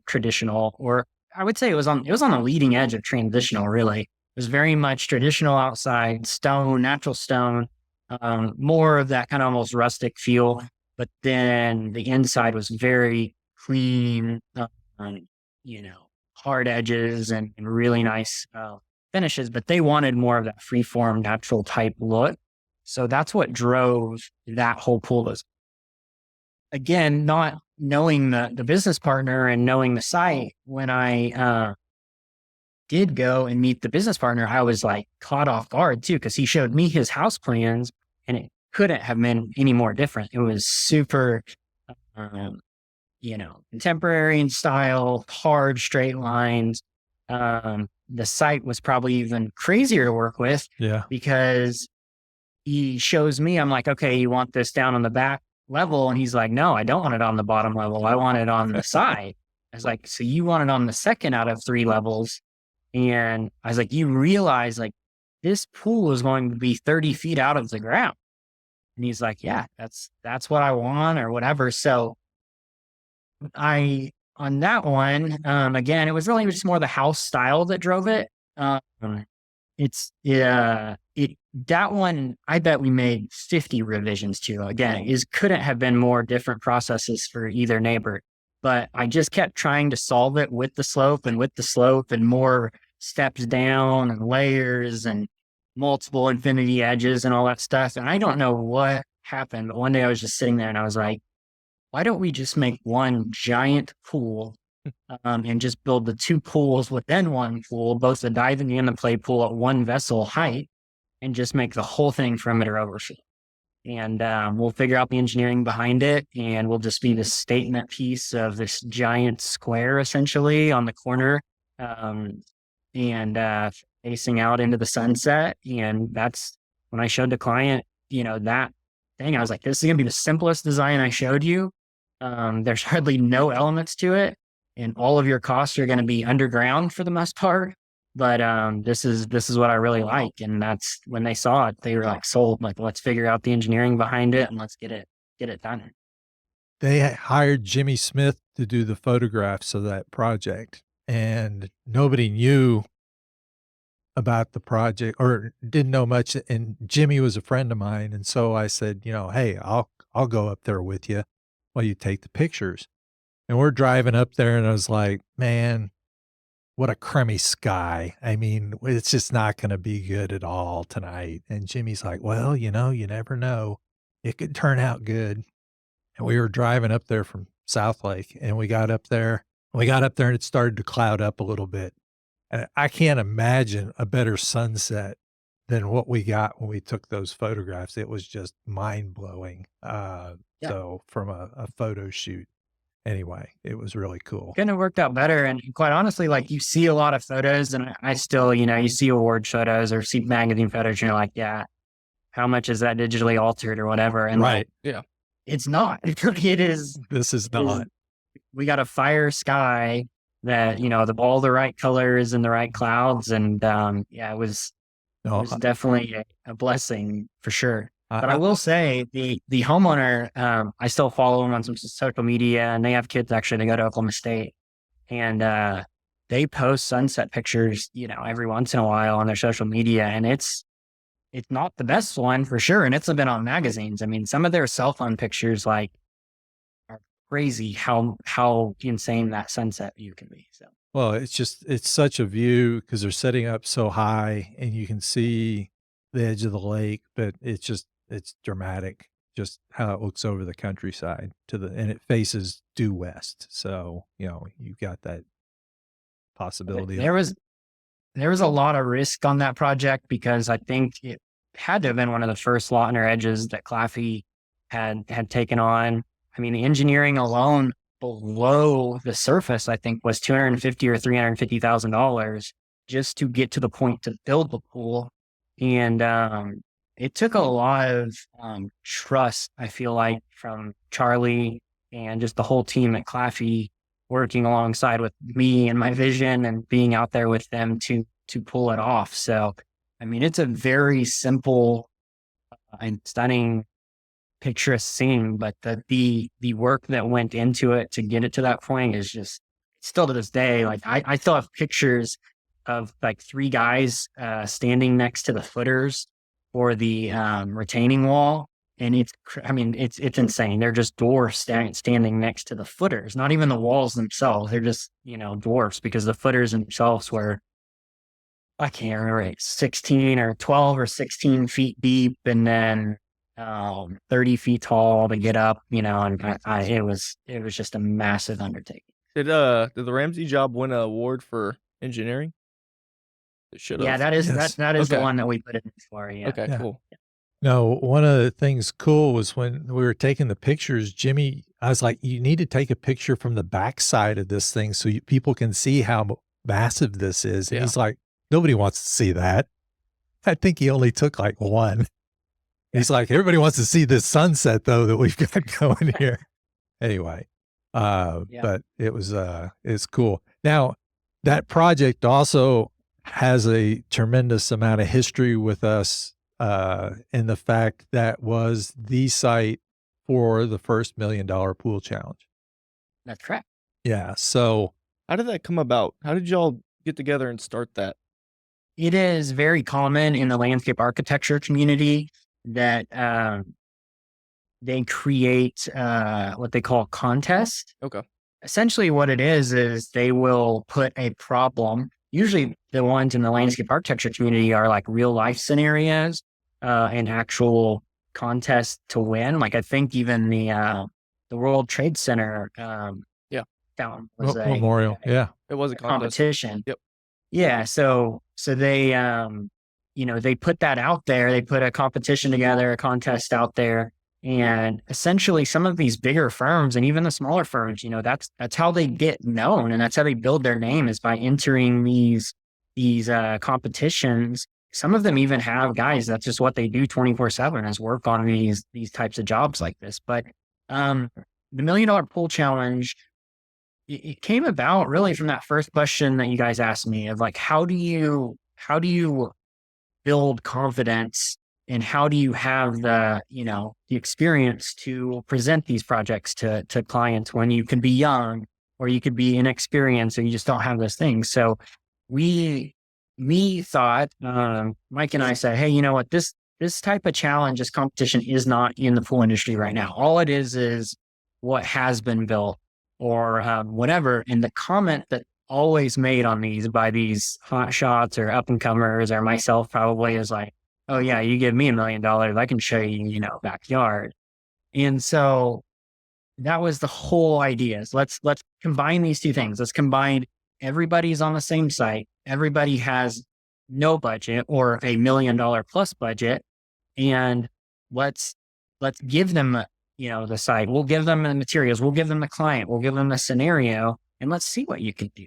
traditional, or I would say it was on the leading edge of transitional. Really, it was very much traditional outside, stone, natural stone, more of that kind of almost rustic feel. But then the inside was very clean, hard edges and really nice finishes. But they wanted more of that freeform, natural type look. So that's what drove that whole pool. Again, not knowing the business partner and knowing the site, when I did go and meet the business partner, I was like caught off guard too, because he showed me his house plans and it couldn't have been any more different. It was super, contemporary in style, hard straight lines. The site was probably even crazier to work with. Yeah. Because he shows me, I'm like, okay, you want this down on the back level? And he's like, no, I don't want it on the bottom level. I want it on the side. I was like, so you want it on the second out of 3 levels. And I was like, you realize like this pool is going to be 30 feet out of the ground. And he's like, yeah, that's what I want or whatever. So on that one, again, it was really just more the house style that drove it. Um, that one, I bet we made 50 revisions to. Again, it couldn't have been more different processes for either neighbor, but I just kept trying to solve it with the slope and more steps down and layers and multiple infinity edges and all that stuff. And I don't know what happened, but one day I was just sitting there and I was like, why don't we just make one giant pool and just build the two pools within one pool, both the diving and the play pool at one vessel height, and just make the whole thing perimeter overflow. And we'll figure out the engineering behind it, and we'll just be this statement piece of this giant square essentially on the corner and facing out into the sunset. And that's when I showed the client, that thing, I was like, this is going to be the simplest design I showed you. There's hardly no elements to it, and all of your costs are going to be underground for the most part. But this is what I really like. And that's when they saw it, they were like sold, like, let's figure out the engineering behind it and let's get it done. They hired Jimmy Smith to do the photographs of that project, and nobody knew about the project or didn't know much. And Jimmy was a friend of mine. And so I said, hey, I'll go up there with you while you take the pictures. And we're driving up there and I was like, man, what a crummy sky. I mean, it's just not going to be good at all tonight. And Jimmy's like, well, you never know. It could turn out good. And we were driving up there from South Lake, and we got up there and it started to cloud up a little bit. And I can't imagine a better sunset than what we got when we took those photographs. It was just mind blowing. So from a photo shoot. Anyway, it was really cool. Couldn't have worked out better. And quite honestly, like, you see a lot of photos, and I still, you see award photos or see magazine photos, and you're like, yeah, how much is that digitally altered or whatever? And right. Yeah. It's not. It is. This is not. We got a fire sky that, all the right colors and the right clouds. And it was definitely a blessing for sure. But I will say the homeowner, I still follow him on some social media, and they have kids actually. They go to Oklahoma State, and they post sunset pictures, every once in a while on their social media, and it's not the best one for sure. And it's been on magazines. I mean, some of their cell phone pictures are crazy how insane that sunset view can be. So, well, it's such a view because they're setting up so high and you can see the edge of the lake, but it's dramatic just how it looks over the countryside and it faces due west. So, you've got that possibility. There was a lot of risk on that project because I think it had to have been one of the first Laminar edges that Claffey had taken on. I mean, the engineering alone below the surface, I think, was $250,000 or $350,000 just to get to the point to build the pool. And it took a lot of trust, I feel like, from Charlie and just the whole team at Claffey working alongside with me and my vision and being out there with them to pull it off. So, I mean, it's a very simple and stunning picturesque scene, but the work that went into it to get it to that point is just still to this day. Like, I still have pictures of like three guys standing next to the footers for the retaining wall. And it's insane. They're just dwarfs standing next to the footers, not even the walls themselves. They're just, dwarfs because the footers themselves were, I can't remember, 16 or 12 or 16 feet deep. And then 30 feet tall to get up, and it was just a massive undertaking. Did the Ramsey job win an award for engineering? It should have. Yeah, that is the one that we put in for. Yeah. Okay, Yeah. cool. No, one of the things cool was when we were taking the pictures, Jimmy, I was like, you need to take a picture from the backside of this thing so people can see how massive this is. And he's like, nobody wants to see that. I think he only took like one. He's like, everybody wants to see this sunset though that we've got going here. Anyway, but it was it's cool. Now, that project also has a tremendous amount of history with us and the fact that was the site for the first $1 million pool challenge. That's correct. Yeah. So How did that come about? How did y'all get together and start that? It is very common in the landscape architecture community that they create what they call contests. Okay. Essentially, what it is they will put a problem. Usually, the ones in the landscape architecture community are like real life scenarios and actual contests to win. Like I think even the World Trade Center, was a memorial. Yeah. It was a contest. competition. Yep. Yeah. So they, they put that out there. They put a competition together, a contest out there. And essentially some of these bigger firms and even the smaller firms, that's how they get known. And that's how they build their name, is by entering these competitions. Some of them even have guys, that's just what they do 24/7, is work on these types of jobs like this. But the $1 Million Pool Challenge, it came about really from that first question that you guys asked me of like, how do you build confidence, and how do you have the experience to present these projects to clients when you can be young, or you could be inexperienced, or you just don't have those things. So we thought, Mike and I said, hey, you know what, this type of challenge, this competition is not in the pool industry right now. All it is what has been built, or whatever. And the comment that always made on these by these hot shots or up and comers or myself probably is like, oh yeah, you give me $1 million, I can show you, backyard. And so that was the whole idea, is let's combine these two things. Let's combine everybody's on the same site. Everybody has no budget or a $1 million plus budget. And let's give them, the site. We'll give them the materials. We'll give them the client. We'll give them the scenario, and let's see what you can do.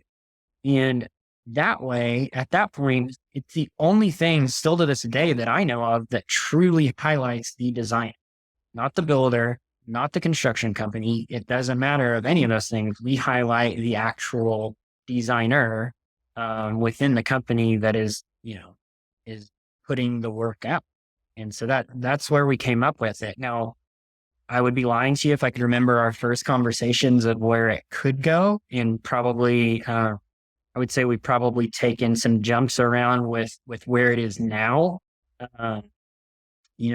And that way, at that point, it's the only thing still to this day that I know of that truly highlights the design, not the builder, not the construction company. It doesn't matter of any of those things. We highlight the actual designer within the company that is putting the work out. And so that's where we came up with it. Now, I would be lying to you if I could remember our first conversations of where it could go, and probably, I would say we've probably taken some jumps around with where it is now.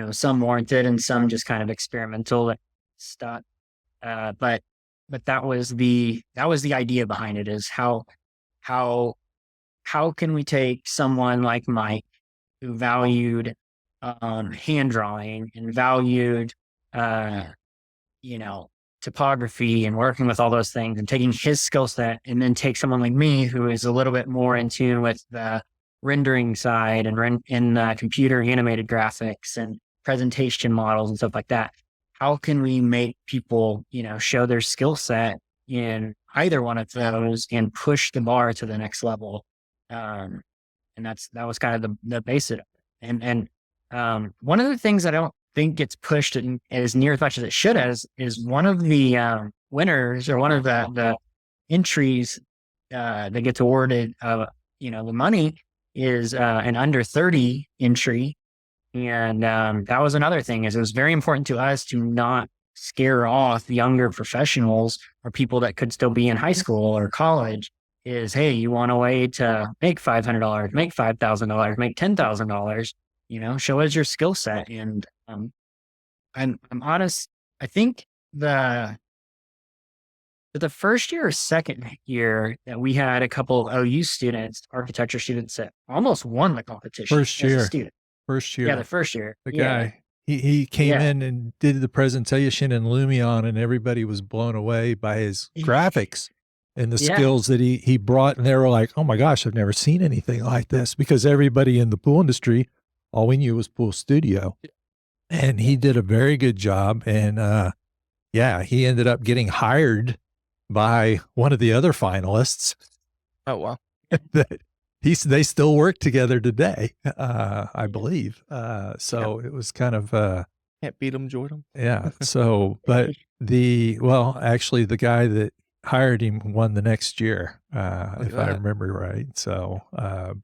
Some warranted and some just kind of experimental stuff. But that was the idea behind it, is how can we take someone like Mike, who valued hand drawing and valued topography and working with all those things, and taking his skill set, and then take someone like me who is a little bit more in tune with the rendering side and in computer animated graphics and presentation models and stuff like that. How can we make people, show their skill set in either one of those and push the bar to the next level? And that was kind of the basic. And one of the things I don't think gets pushed as near as much as it should is one of the winners, or one of the entries that gets awarded the money is an under 30 entry. And that was another thing, is it was very important to us to not scare off younger professionals or people that could still be in high school or college. Is, hey, you want a way to make $500, make $5,000, make $10,000, show us your skill set. And I'm honest, I think the first year or second year that we had a couple of OU students, architecture students, that almost won the competition. First year. As a student. First year. Yeah, the first year. The guy, he came in and did the presentation in Laminar, and everybody was blown away by his graphics and the skills that he brought. And they were like, oh my gosh, I've never seen anything like this, because everybody in the pool industry, all we knew was Pool Studio. And he did a very good job. And he ended up getting hired by one of the other finalists. Oh, wow. They still work together today, I believe. So it was kind of Can't beat them, Jordan. yeah. So, but actually the guy that hired him one the next year, if I that. remember right. So,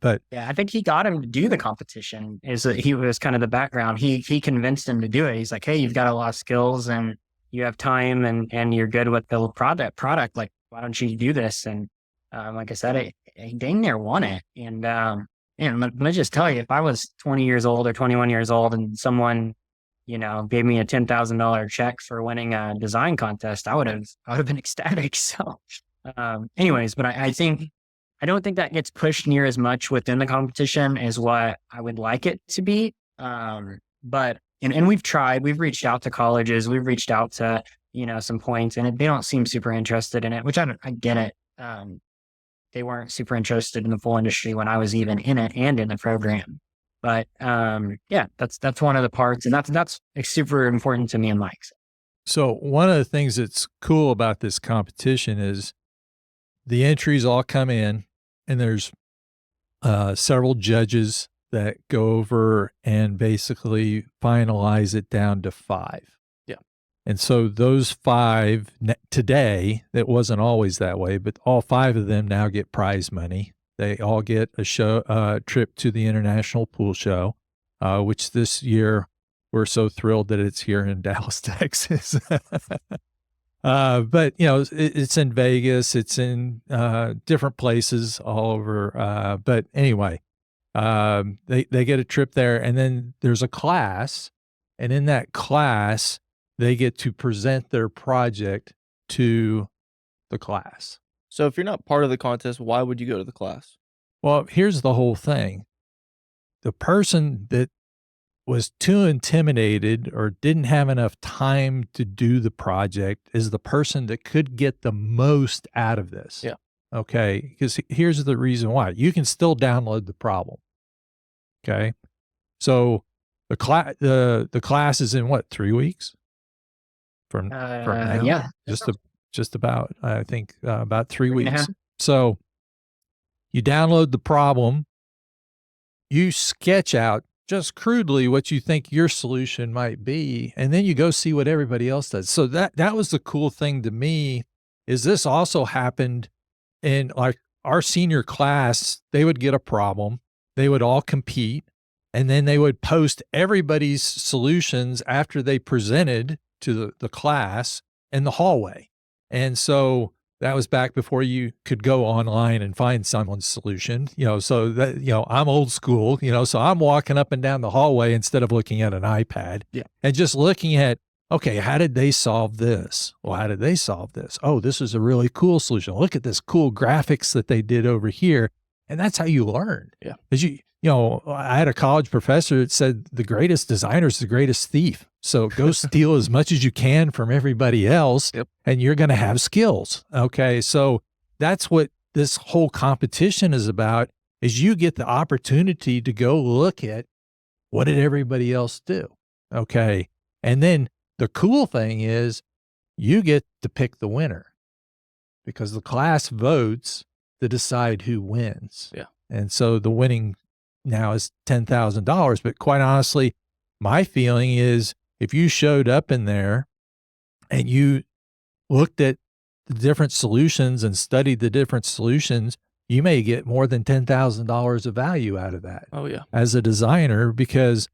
but Yeah, I think he got him to do the competition. Is that he was kind of the background. He convinced him to do it. He's like, hey, you've got a lot of skills and you have time and you're good with the product. Like, why don't you do this? And like I said, he dang near won it. And let me just tell you, if I was 20 years old or 21 years old and someone, gave me a $10,000 check for winning a design contest, I would have been ecstatic. So, anyways, but I don't think that gets pushed near as much within the competition as what I would like it to be. But we've reached out to colleges, we've reached out to, some points, and they don't seem super interested in it, which I get it. They weren't super interested in the full industry when I was even in it and in the program. But yeah, that's one of the parts, and that's super important to me and Mike. so one of the things that's cool about this competition is the entries all come in, and there's several judges that go over and basically finalize it down to 5. Yeah. And so those 5 today, it wasn't always that way, but all 5 of them now get prize money. They all get a trip to the International Pool Show, which this year we're so thrilled that it's here in Dallas, Texas. But it's in Vegas, it's in different places all over. But anyway, they get a trip there, and then there's a class, and in that class, they get to present their project to the class. So if you're not part of the contest, why would you go to the class? Well, here's the whole thing. The person that was too intimidated or didn't have enough time to do the project is the person that could get the most out of this. Yeah. Okay. Because here's the reason why. You can still download the problem. Okay. So the class is in what, 3 weeks? From now? Yeah. Just about, I think, about 3 3.5. weeks. So you download the problem, you sketch out just crudely what you think your solution might be, and then you go see what everybody else does. So that was the cool thing to me, is this also happened in like our senior class. They would get a problem, they would all compete, and then they would post everybody's solutions after they presented to the class in the hallway. And so that was back before you could go online and find someone's solution, so that, I'm old school, so I'm walking up and down the hallway instead of looking at an iPad and just looking at, okay, how did they solve this? Well, how did they solve this? Oh, this is a really cool solution. Look at this cool graphics that they did over here. And that's how you learn. Yeah. Because I had a college professor that said the greatest designer is the greatest thief. So go steal as much as you can from everybody else, and you're going to have skills. Okay. So that's what this whole competition is about, is you get the opportunity to go look at what did everybody else do. Okay. And then the cool thing is you get to pick the winner, because the class votes to decide who wins. Yeah. And so the winning now is $10,000. But quite honestly, my feeling is if you showed up in there and you looked at the different solutions and studied the different solutions, you may get more than $10,000 of value out of that. Oh yeah. As a designer, because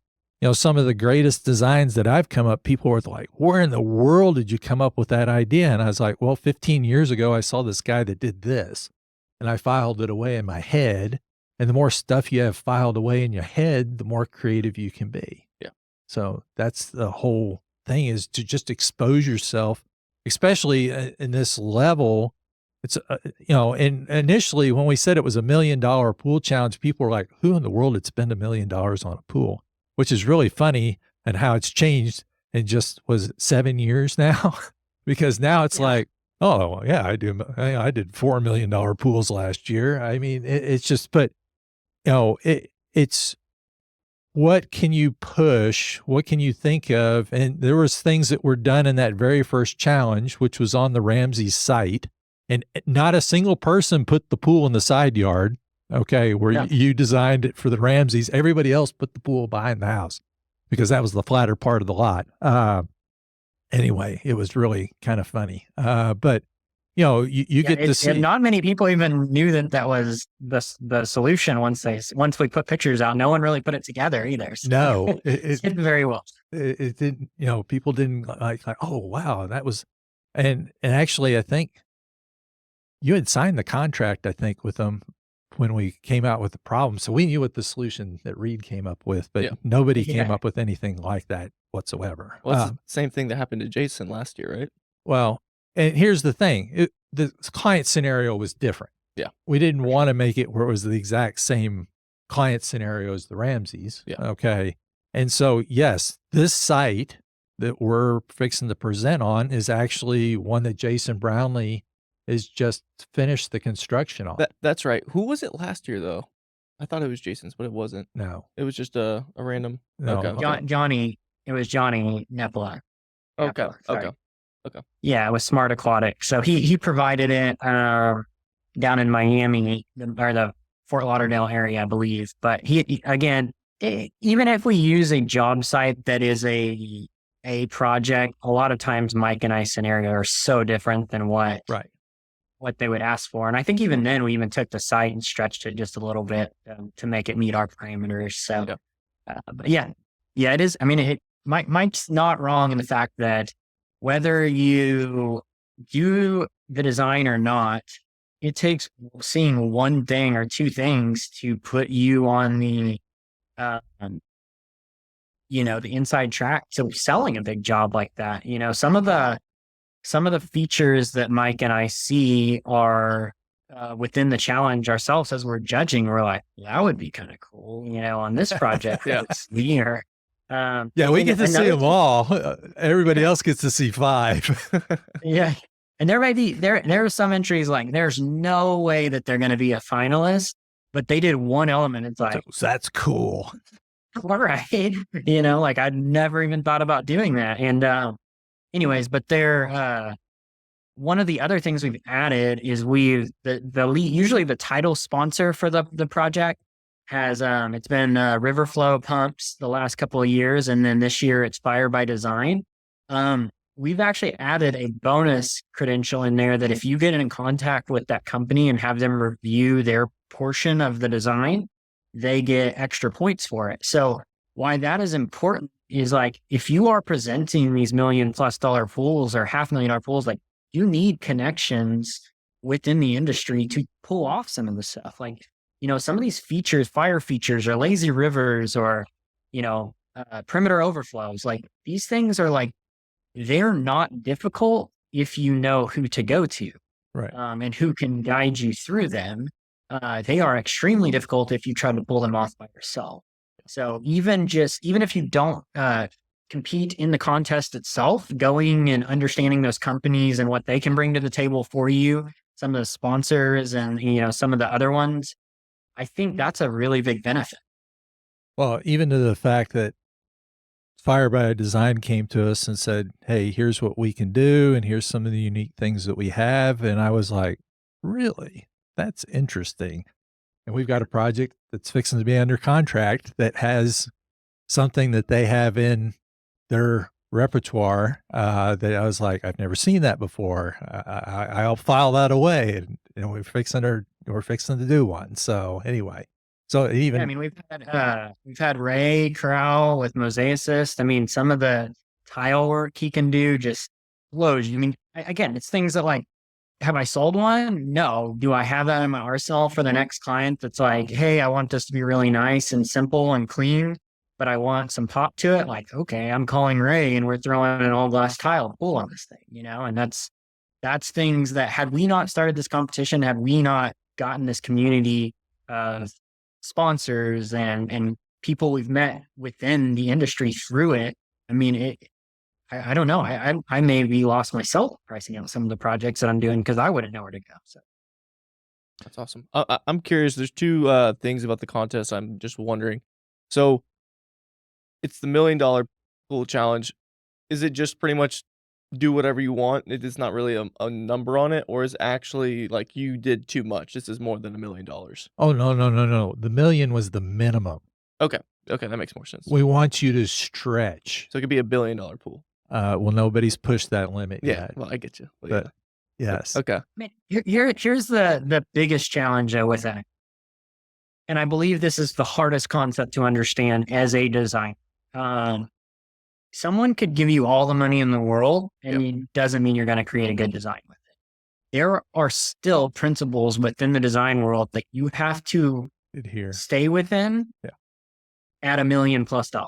some of the greatest designs that I've come up, people were like, where in the world did you come up with that idea? And I was like, well, 15 years ago, I saw this guy that did this, and I filed it away in my head. And the more stuff you have filed away in your head, the more creative you can be. Yeah. So that's the whole thing, is to just expose yourself, especially in this level. It's, and initially when we said it was $1 million pool challenge, people were like, who in the world would spend $1 million on a pool? Which is really funny, and how it's changed in just, was it 7 years now? Because now it's like, oh yeah, I did $4 million pools last year. I mean, it's just, but it's what can you push? What can you think of? And there was things that were done in that very first challenge, which was on the Ramsey's site, and not a single person put the pool in the side yard. Okay. Where you designed it for the Ramseys. Everybody else put the pool behind the house, because that was the flatter part of the lot. Anyway, it was really kind of funny. But you get to see. Not many people even knew that was the solution once we put pictures out. No one really put it together either. So No, it did very well. It didn't, people didn't like, oh, wow, that was, and actually, I think you had signed the contract, I think, with them when we came out with the problem. So we knew what the solution that Reid came up with, but nobody came up with anything like that whatsoever. Well, it's the same thing that happened to Jason last year, right? Well, and here's the thing. The client scenario was different. Yeah. We didn't want to make it where it was the exact same client scenario as the Ramseys. Yeah. Okay. And so, yes, this site that we're fixing to present on is actually one that Jason Brownlee is just finished the construction on. That's right. Who was it last year, though? I thought it was Jason's, but it wasn't. No. It was just a random. No. Okay. Johnny, it was Johnny Nepla. Okay. Sorry. Okay. Yeah, it was Smart Aquatic. So he provided it down in Miami or the Fort Lauderdale area, I believe. But he again, even if we use a job site that is a project, a lot of times Mike and I scenario are so different than what they would ask for. And I think even then we even took the site and stretched it just a little bit to make it meet our parameters. So, but yeah, it is. I mean, Mike's not wrong in the fact that whether you do the design or not, it takes seeing one thing or two things to put you on the, the inside track to selling a big job like that. Some of the features that Mike and I see are within the challenge ourselves as we're judging. We're like, that would be kind of cool, on this project. This year. We get to see them all. Everybody else gets to see 5. Yeah. And there are some entries like there's no way that they're going to be a finalist, but they did one element. It's like, that's cool. All right. Like I'd never even thought about doing that. And, anyways, but they're, one of the other things we've added is usually the title sponsor for the project has, it's been, Riverflow Pumps the last couple of years. And then this year it's Fire by Design. We've actually added a bonus credential in there that if you get in contact with that company and have them review their portion of the design, they get extra points for it. So why that is important is like, if you are presenting these $1 million+ pools or $500,000 pools, like you need connections within the industry to pull off some of the stuff. Like, some of these features, fire features or lazy rivers or, perimeter overflows, like these things are like, they're not difficult if you know who to go to, right? And who can guide you through them. They are extremely difficult if you try to pull them off by yourself. So even if you don't compete in the contest itself, going and understanding those companies and what they can bring to the table for you, some of the sponsors and some of the other ones, I think that's a really big benefit. Well, even to the fact that Fire by Design came to us and said, hey, here's what we can do, and here's some of the unique things that we have. And I was like, really? That's interesting. And we've got a project that's fixing to be under contract that has something that they have in their repertoire that I was like, I've never seen that before. I'll file that away. And we're fixing to do one. So anyway. So even we've had Ray Corral with Mosaicist. I mean, some of the tile work he can do just blows. I mean, again, it's things that like, have I sold one? No. Do I have that in my arsenal for the next client that's like, hey, I want this to be really nice and simple and clean, but I want some pop to it? Like, okay, I'm calling Ray and we're throwing an all glass tile pool on this thing, and that's things that had we not started this competition, had we not gotten this community of sponsors and people we've met within the industry through it. I mean, I don't know. I maybe lost myself pricing out some of the projects that I'm doing because I wouldn't know where to go. So that's awesome. I'm curious. There's 2 things about the contest. I'm just wondering. So it's the $1 million pool challenge. Is it just pretty much do whatever you want? It is not really a number on it, or is it actually like you did too much? This is more than $1 million. Oh, no. The $1 million was the minimum. Okay, that makes more sense. We want you to stretch. So it could be $1 billion pool. Well, nobody's pushed that limit yet. Well, I get you. But Yes. Okay. I mean, here's the biggest challenge with that. And I believe this is the hardest concept to understand as a designer. Someone could give you all the money in the world, and it doesn't mean you're going to create a good design with it. There are still principles within the design world that you have to Adhere. stay within at $1 million+. $1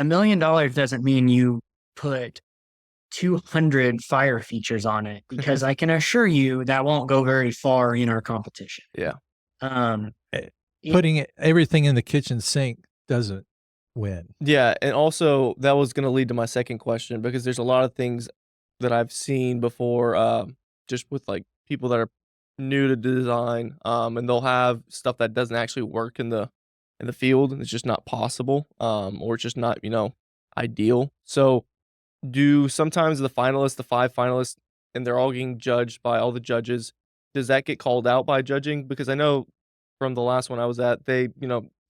million doesn't mean you put 200 fire features on it, because I can assure you that won't go very far in our competition. Yeah. Putting everything in the kitchen sink doesn't win. Yeah, and also that was going to lead to my second question, because there's a lot of things that I've seen before, just with like people that are new to design, and they'll have stuff that doesn't actually work in the field, and it's just not possible, or it's just not, ideal. So do sometimes the 5 finalists, and they're all getting judged by all the judges, does that get called out by judging? Because I know from the last one I was at, they,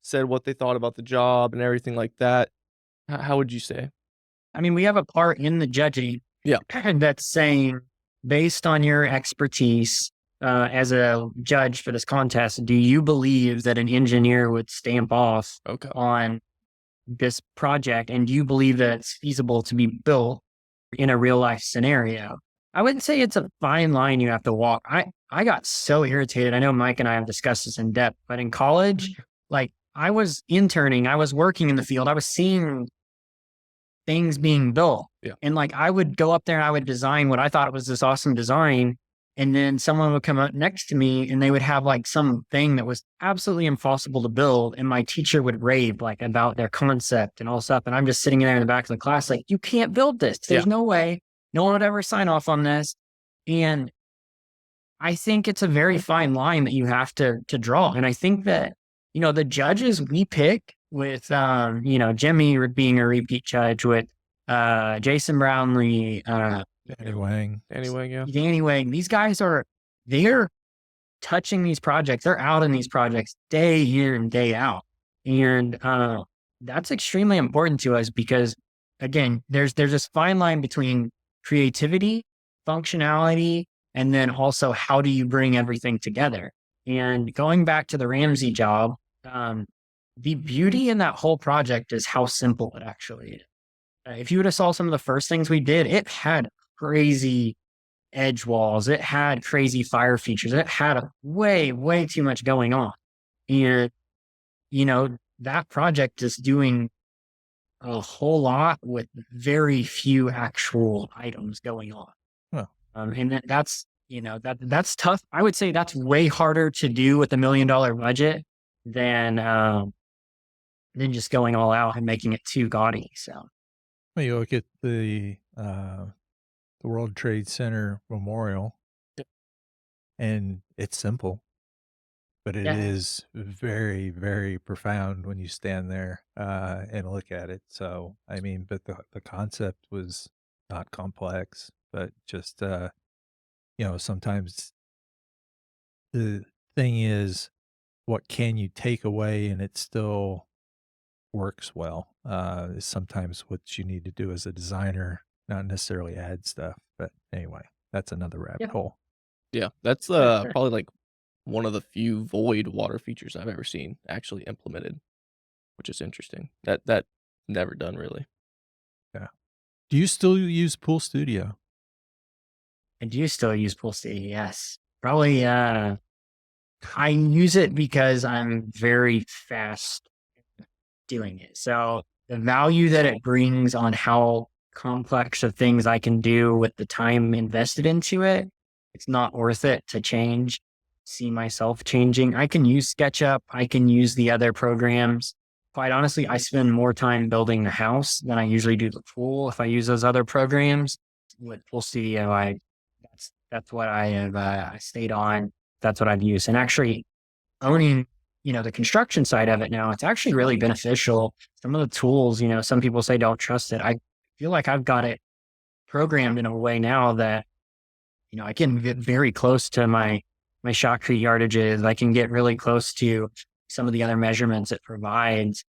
said what they thought about the job and everything like that. How would you say? I mean, we have a part in the judging that's saying, based on your expertise as a judge for this contest, do you believe that an engineer would stamp off on this project? And do you believe that it's feasible to be built in a real life scenario? I wouldn't say it's a fine line you have to walk. I got so irritated. I know Mike and I have discussed this in depth, but in college, like, I was interning, I was working in the field, I was seeing things being built. Yeah. And like, I would go up there and I would design what I thought was this awesome design. And then someone would come up next to me and they would have like something that was absolutely impossible to build. And my teacher would rave like about their concept and all stuff. And I'm just sitting there in the back of the class, like, you can't build this. There's no way. No one would ever sign off on this. And I think it's a very fine line that you have to draw. And I think that, the judges we pick with, Jimmy being a repeat judge, with Jason Brownlee, Danny Wang. Danny Wang. These guys they're touching these projects. They're out in these projects day in and day out. And that's extremely important to us because, again, there's this fine line between creativity, functionality, and then also how do you bring everything together? And going back to the Ramsey job, the beauty in that whole project is how simple it actually is. If you would have saw some of the first things we did, it had crazy edge walls. It had crazy fire features. It had way, way too much going on. And, that project is doing a whole lot with very few actual items going on. Huh. And that's, that's tough. I would say that's way harder to do with $1 million budget than just going all out and making it too gaudy. So, well, you look at the World Trade Center Memorial, and it's simple, but it is very, very profound when you stand there and look at it. So, I mean, but the concept was not complex, but just sometimes the thing is, what can you take away and it still works well, is sometimes what you need to do as a designer, not necessarily add stuff. But anyway, that's another rabbit hole. Yeah, that's probably like one of the few void water features I've ever seen actually implemented, which is interesting. That never done really. Yeah. Do you still use Pool Studio? I do still use Pool Studio, yes. Probably, I use it because I'm very fast doing it. So the value that it brings on how complex of things I can do with the time invested into it, it's not worth it to see myself changing. I can use SketchUp. I can use the other programs. Quite honestly, I spend more time building the house than I usually do the pool if I use those other programs. With Pool Studio, that's what I have stayed on. That's what I've used. And actually owning, the construction side of it now, it's actually really beneficial. Some of the tools, some people say don't trust it. I feel like I've got it programmed in a way now that, I can get very close to my shotcrete yardages. I can get really close to some of the other measurements it provides.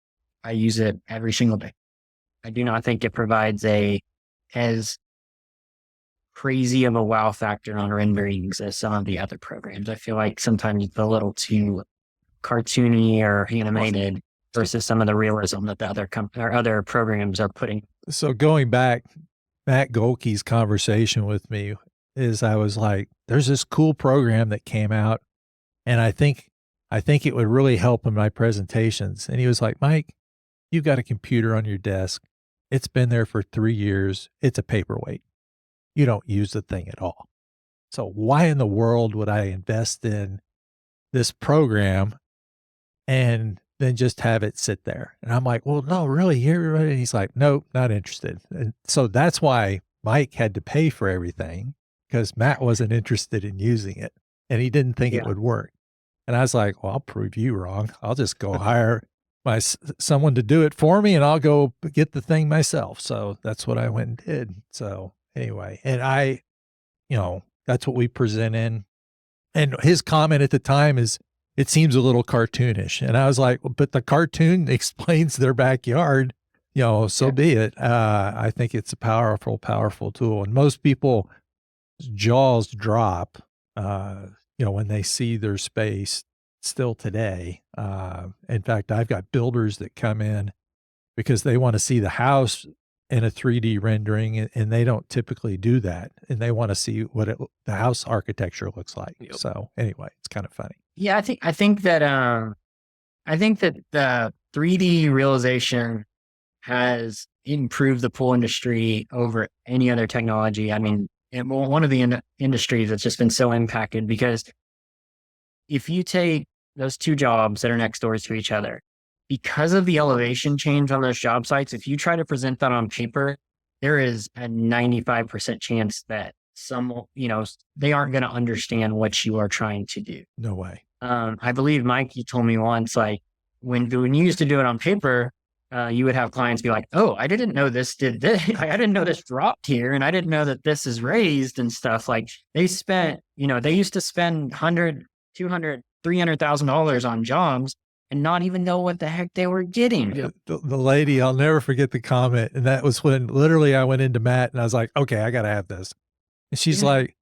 I use it every single day. I do not think it provides as crazy of a wow factor on renderings as some of the other programs. I feel like sometimes it's a little too cartoony or animated versus some of the realism that the other programs are putting. So going back, Matt Golke's conversation with me is I was like, there's this cool program that came out and I think it would really help in my presentations. And he was like, Mike, you've got a computer on your desk. It's been there for 3 years. It's a paperweight. You don't use the thing at all. So why in the world would I invest in this program and then just have it sit there? And I'm like, well, no, really, here. And he's like, nope, not interested. And so that's why Mike had to pay for everything, because Matt wasn't interested in using it and he didn't think it would work. And I was like, well, I'll prove you wrong. I'll just go hire someone to do it for me and I'll go get the thing myself. So that's what I went and did. So anyway, and that's what we present in. And his comment at the time is, it seems a little cartoonish. And I was like, well, but the cartoon explains their backyard, so be it. I think it's a powerful, powerful tool. And most people's jaws drop, when they see their space still today. In fact, I've got builders that come in because they want to see the house in a 3D rendering, and they don't typically do that. And they want to see what the house architecture looks like. Yep. So anyway, it's kind of funny. Yeah, I think that the 3D realization has improved the pool industry over any other technology. I mean, one of the industries that's just been so impacted, because if you take those two jobs that are next door to each other, because of the elevation change on those job sites, if you try to present that on paper, there is a 95% chance that they aren't going to understand what you are trying to do. No way. I believe, Mike, you told me once, like when you used to do it on paper, you would have clients be like, oh, I didn't know this did this. I didn't know this dropped here. And I didn't know that this is raised and stuff. Like they used to spend $100,000, $200,000, $300,000 on jobs and not even know what the heck they were getting. The lady, I'll never forget the comment. And that was when literally I went into Matt and I was like, okay, I got to have this. And she's like,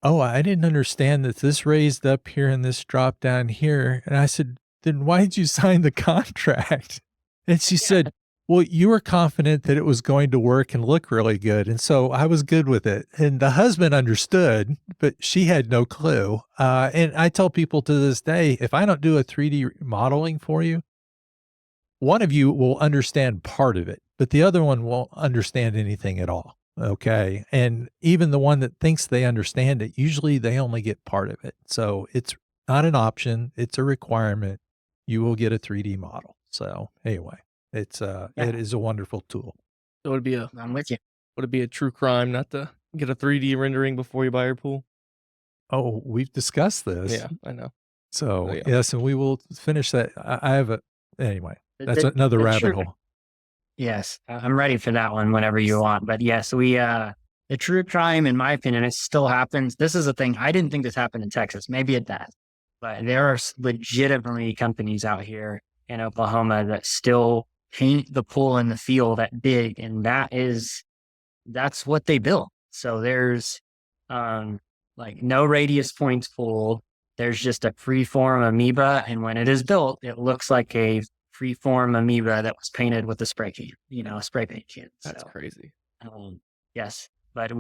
oh, I didn't understand that this raised up here and this dropped down here. And I said, then why did you sign the contract? And she said, well, you were confident that it was going to work and look really good. And so I was good with it. And the husband understood, but she had no clue. And I tell people to this day, if I don't do a 3D modeling for you, one of you will understand part of it, but the other one won't understand anything at all. Okay. And even the one that thinks they understand it, usually they only get part of it. So it's not an option. It's a requirement. You will get a 3D model. So anyway, it is a wonderful tool. So I'm with you. Would it be a true crime not to get a 3D rendering before you buy your pool? Oh, we've discussed this. Yeah, I know. So yes, and we will finish that. Anyway, that's another rabbit hole. Yes, I'm ready for that one whenever you want. But yes, the true crime, in my opinion, it still happens. This is a thing. I didn't think this happened in Texas. Maybe it does. But there are legitimately companies out here in Oklahoma that still paint the pool in the field that big. And that's what they built. So there's no radius points pool. There's just a freeform amoeba. And when it is built, it looks like a freeform amoeba that was painted with a spray can, a spray paint can. That's crazy. Yes. But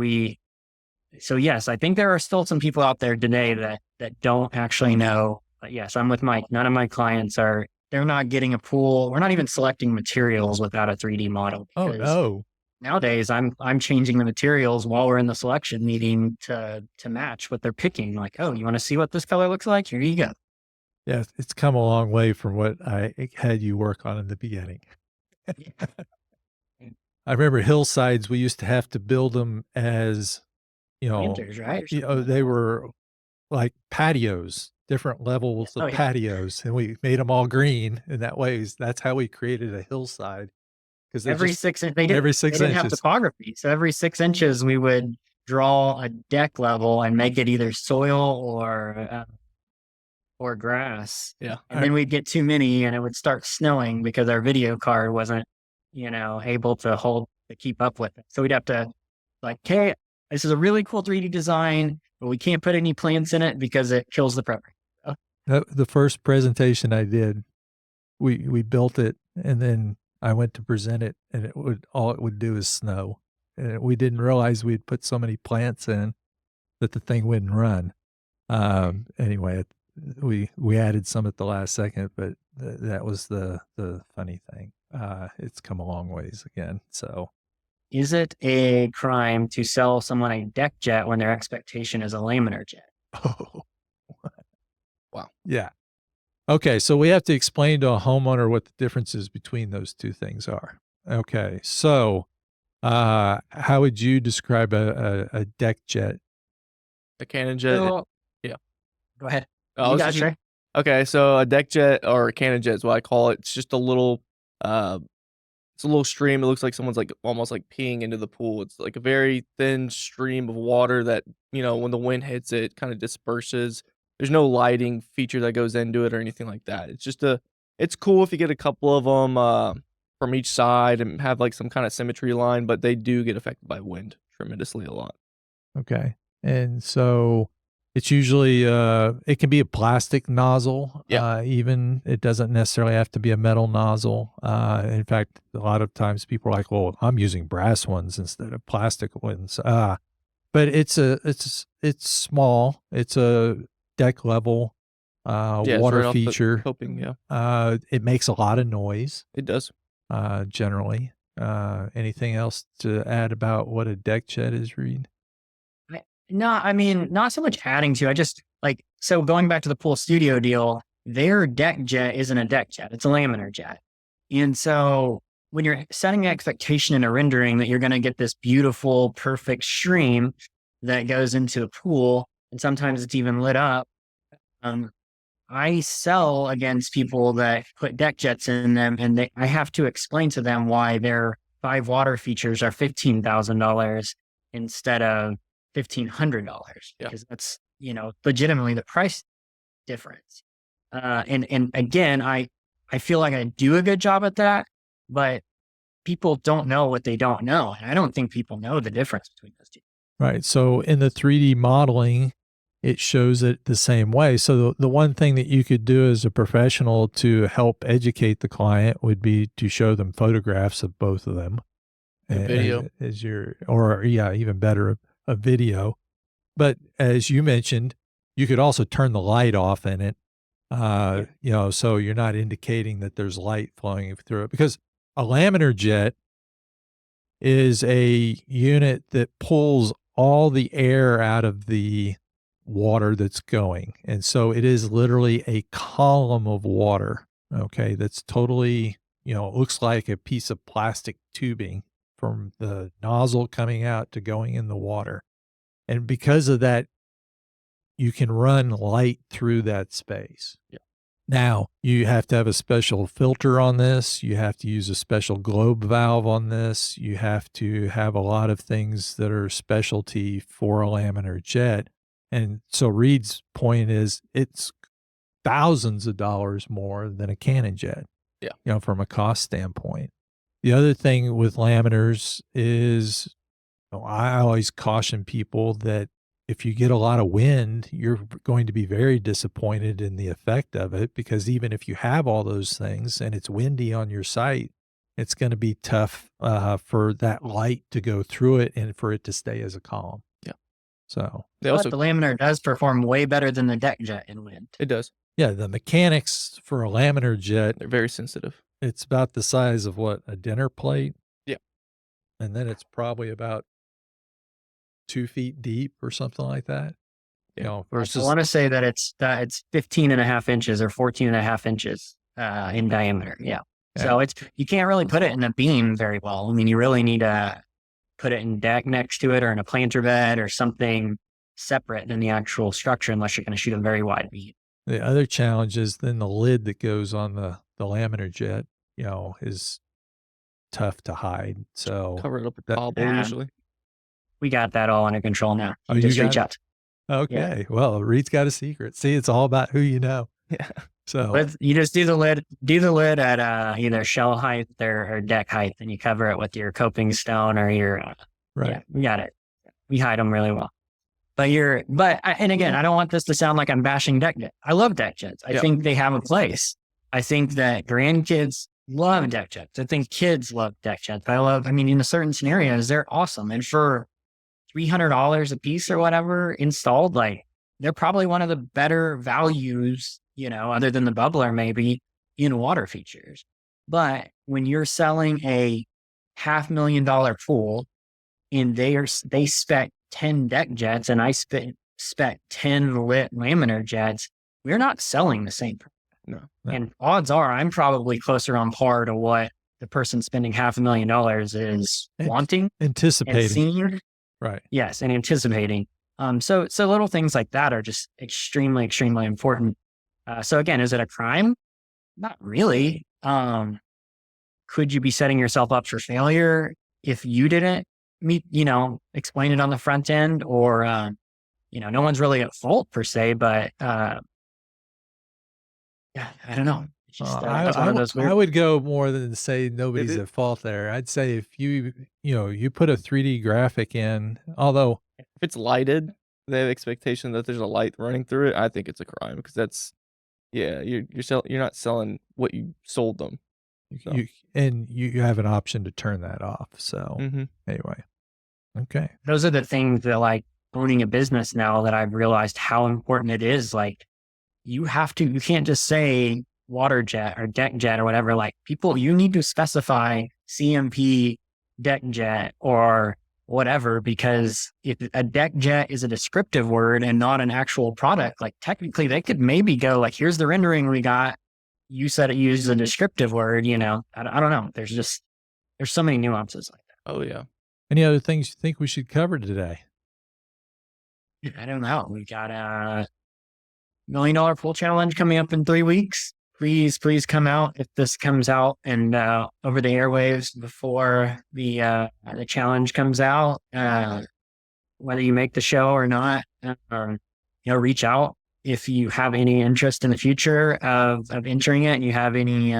yes, I think there are still some people out there today that don't actually know. But yes, I'm with Mike. None of my clients they're not getting a pool. We're not even selecting materials without a 3D model. Oh, no. Nowadays, I'm changing the materials while we're in the selection meeting to match what they're picking. Like, oh, you want to see what this color looks like? Here you go. Yeah, it's come a long way from what I had you work on in the beginning. I remember hillsides, we used to have to build them as, Painters, right? They were like patios, different levels of patios, and we made them all green. And that's how we created a hillside. Because every 6 inches, they didn't have topography. So every 6 inches, we would draw a deck level and make it either soil or grass. Yeah. And then we'd get too many and it would start snowing because our video card wasn't, able to keep up with it. So we'd have to okay, this is a really cool 3D design, but we can't put any plants in it because it kills the prepper. The first presentation I did, we built it, and then I went to present it, and all it would do is snow. And we didn't realize we'd put so many plants in that the thing wouldn't run. Anyway, we added some at the last second, but that was the funny thing. It's come a long ways again. So, is it a crime to sell someone a deck jet when their expectation is a laminar jet? oh, Wow. Yeah. Okay, so we have to explain to a homeowner what the differences between those two things are. Okay, so how would you describe a deck jet? A cannon jet. So, yeah. Go ahead. I You was got just- it, Trey? Okay, so a deck jet or a cannon jet is what I call it. It's just a little, it's a little stream. It looks like someone's like almost like peeing into the pool. It's like a very thin stream of water that, when the wind hits it, kind of disperses. There's no lighting feature that goes into it or anything like that. It's just it's cool if you get a couple of them from each side and have like some kind of symmetry line, but they do get affected by wind tremendously a lot. Okay, and so it's usually it can be a plastic nozzle. Yeah. Even it doesn't necessarily have to be a metal nozzle. In fact, a lot of times people are like, "Well, I'm using brass ones instead of plastic ones." But it's small. It's a deck level Yeah, it's water right off the feature. coping, yeah. It makes a lot of noise. It does. Generally. Anything else to add about what a deck jet is, Reid? No, I mean, not so much adding to. I just so going back to the pool studio deal, their deck jet isn't a deck jet. It's a laminar jet. And so when you're setting the expectation in a rendering that you're going to get this beautiful, perfect stream that goes into a pool, and sometimes it's even lit up, I sell against people that put deck jets in them, and I have to explain to them why their 5 water features are $15,000 instead of $1,500, because that's, legitimately the price difference. And again, I feel like I do a good job at that, but people don't know what they don't know. And I don't think people know the difference between those two. Right. So in the 3D modeling, it shows it the same way. So the one thing that you could do as a professional to help educate the client would be to show them photographs of both of them. Video. Even better, a video. But as you mentioned, you could also turn the light off in it, so you're not indicating that there's light flowing through it. Because a laminar jet is a unit that pulls all the air out of the water that's going. And so it is literally a column of water, okay, that's totally, it looks like a piece of plastic tubing from the nozzle coming out to going in the water. And because of that, you can run light through that space. Yeah. Now, you have to have a special filter on this. You have to use a special globe valve on this. You have to have a lot of things that are specialty for a laminar jet. And so Reid's point is it's thousands of dollars more than a cannon jet, from a cost standpoint. The other thing with laminars is, I always caution people that if you get a lot of wind, you're going to be very disappointed in the effect of it, because even if you have all those things and it's windy on your site, it's going to be tough for that light to go through it and for it to stay as a column. Yeah. So The laminar does perform way better than the deck jet in wind. It does. yeah, the mechanics for a laminar jet, They're very sensitive. it's about the size of a dinner plate. Yeah. And then it's probably about 2 feet deep or something like that. Yeah. Versus I want to say that it's 15 and a half inches or 14 and a half inches in diameter. Yeah. So you can't really put it in a beam very well. I mean, you really need to put it in deck next to it or in a planter bed or something separate than the actual structure, unless you're going to shoot a very wide beam. the other challenge is then the lid that goes on the laminar jet, is tough to hide. So Cover it up with that- cobble Yeah. usually. We got that all under control now. Oh, You you just got reach it? out. okay, well, Reid's got a secret. See, it's all about who you know. Yeah. So You just do the lid at either shell height or deck height, and you cover it with your coping stone or your right. Yeah, we got it. We hide them really well. And again, I don't want this to sound like I'm bashing deck jets. I love deck jets. I think they have a place. I think that grandkids love deck jets. I think kids love deck jets. In certain scenarios, they're awesome. And for $300 a piece or whatever installed, like they're probably one of the better values, other than the bubbler maybe, in water features. But when you're selling a $500,000 pool and they spec 10 deck jets and I spec 10 lit laminar jets, we're not selling the same. No. And odds are I'm probably closer on par to what the person spending $500,000 is wanting, anticipating, and seeing. Right. Yes, and anticipating. So little things like that are just extremely, extremely important. So again, is it a crime? Not really. Could you be setting yourself up for failure if you didn't explain it on the front end, or no one's really at fault per se, but I don't know. It's just, I would go more than say nobody's at fault there. I'd say if you put a 3D graphic in, although if it's lighted, they have expectation that there's a light running through it. I think it's a crime because that's, you're not selling what you sold them. So. You have an option to turn that off. So anyway, okay. Those are the things that, like, owning a business now, that I've realized how important it is. Like, you can't just say water jet or deck jet or whatever. Like, you need to specify CMP deck jet or whatever, because if a deck jet is a descriptive word and not an actual product, like technically they could maybe go like, here's the rendering we got. You said it uses a descriptive word, I don't know. There's so many nuances like that. Oh yeah. Any other things you think we should cover today? I don't know. We got a $1 million pool challenge coming up in 3 weeks. Please come out if this comes out and over the airwaves before the challenge comes out. Whether you make the show or not, reach out if you have any interest in the future of entering it and you have any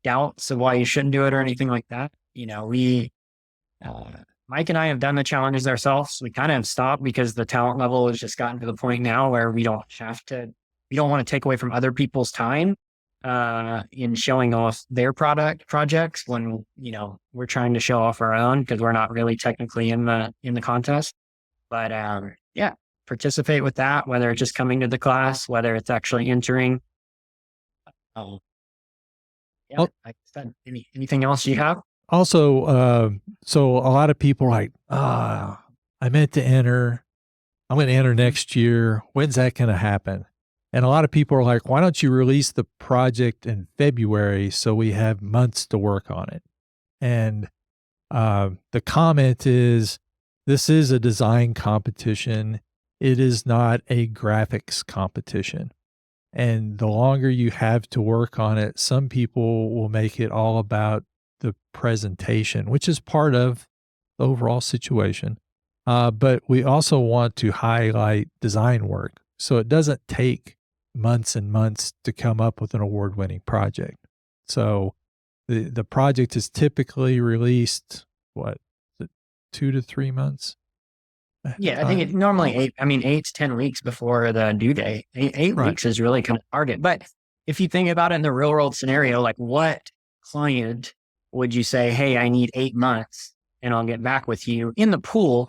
doubts of why you shouldn't do it or anything like that. Mike and I have done the challenges ourselves. We kind of have stopped because the talent level has just gotten to the point now where we don't want to take away from other people's time in showing off their projects when, we're trying to show off our own because we're not really technically in the contest. But participate with that, whether it's just coming to the class, whether it's actually entering. Like I said, anything else you have? Also, so a lot of people are like, I meant to enter. I'm going to enter next year. When's that going to happen? And a lot of people are like, why don't you release the project in February so we have months to work on it? And the comment is, this is a design competition. It is not a graphics competition. And the longer you have to work on it, some people will make it all about the presentation, which is part of the overall situation. But we also want to highlight design work. So it doesn't take months and months to come up with an award-winning project. So the project is typically released, 2 to 3 months? Yeah, I think it's normally 8 to 10 weeks before the due date. Eight Right. weeks is really kind of target. But if you think about it in the real world scenario, like what client would you say, hey, I need 8 months and I'll get back with you? In the pool,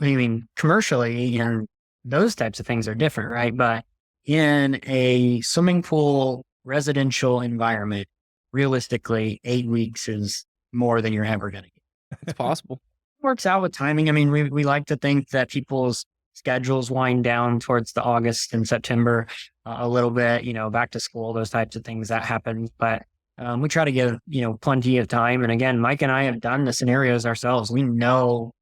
commercially, and those types of things are different, right? But in a swimming pool residential environment, realistically, 8 weeks is more than you're ever going to get. It's possible. Works out with timing. We like to think that people's schedules wind down towards the August and September a little bit, back to school, those types of things that happen. But we try to give, plenty of time. And again, Mike and I have done the scenarios ourselves. We know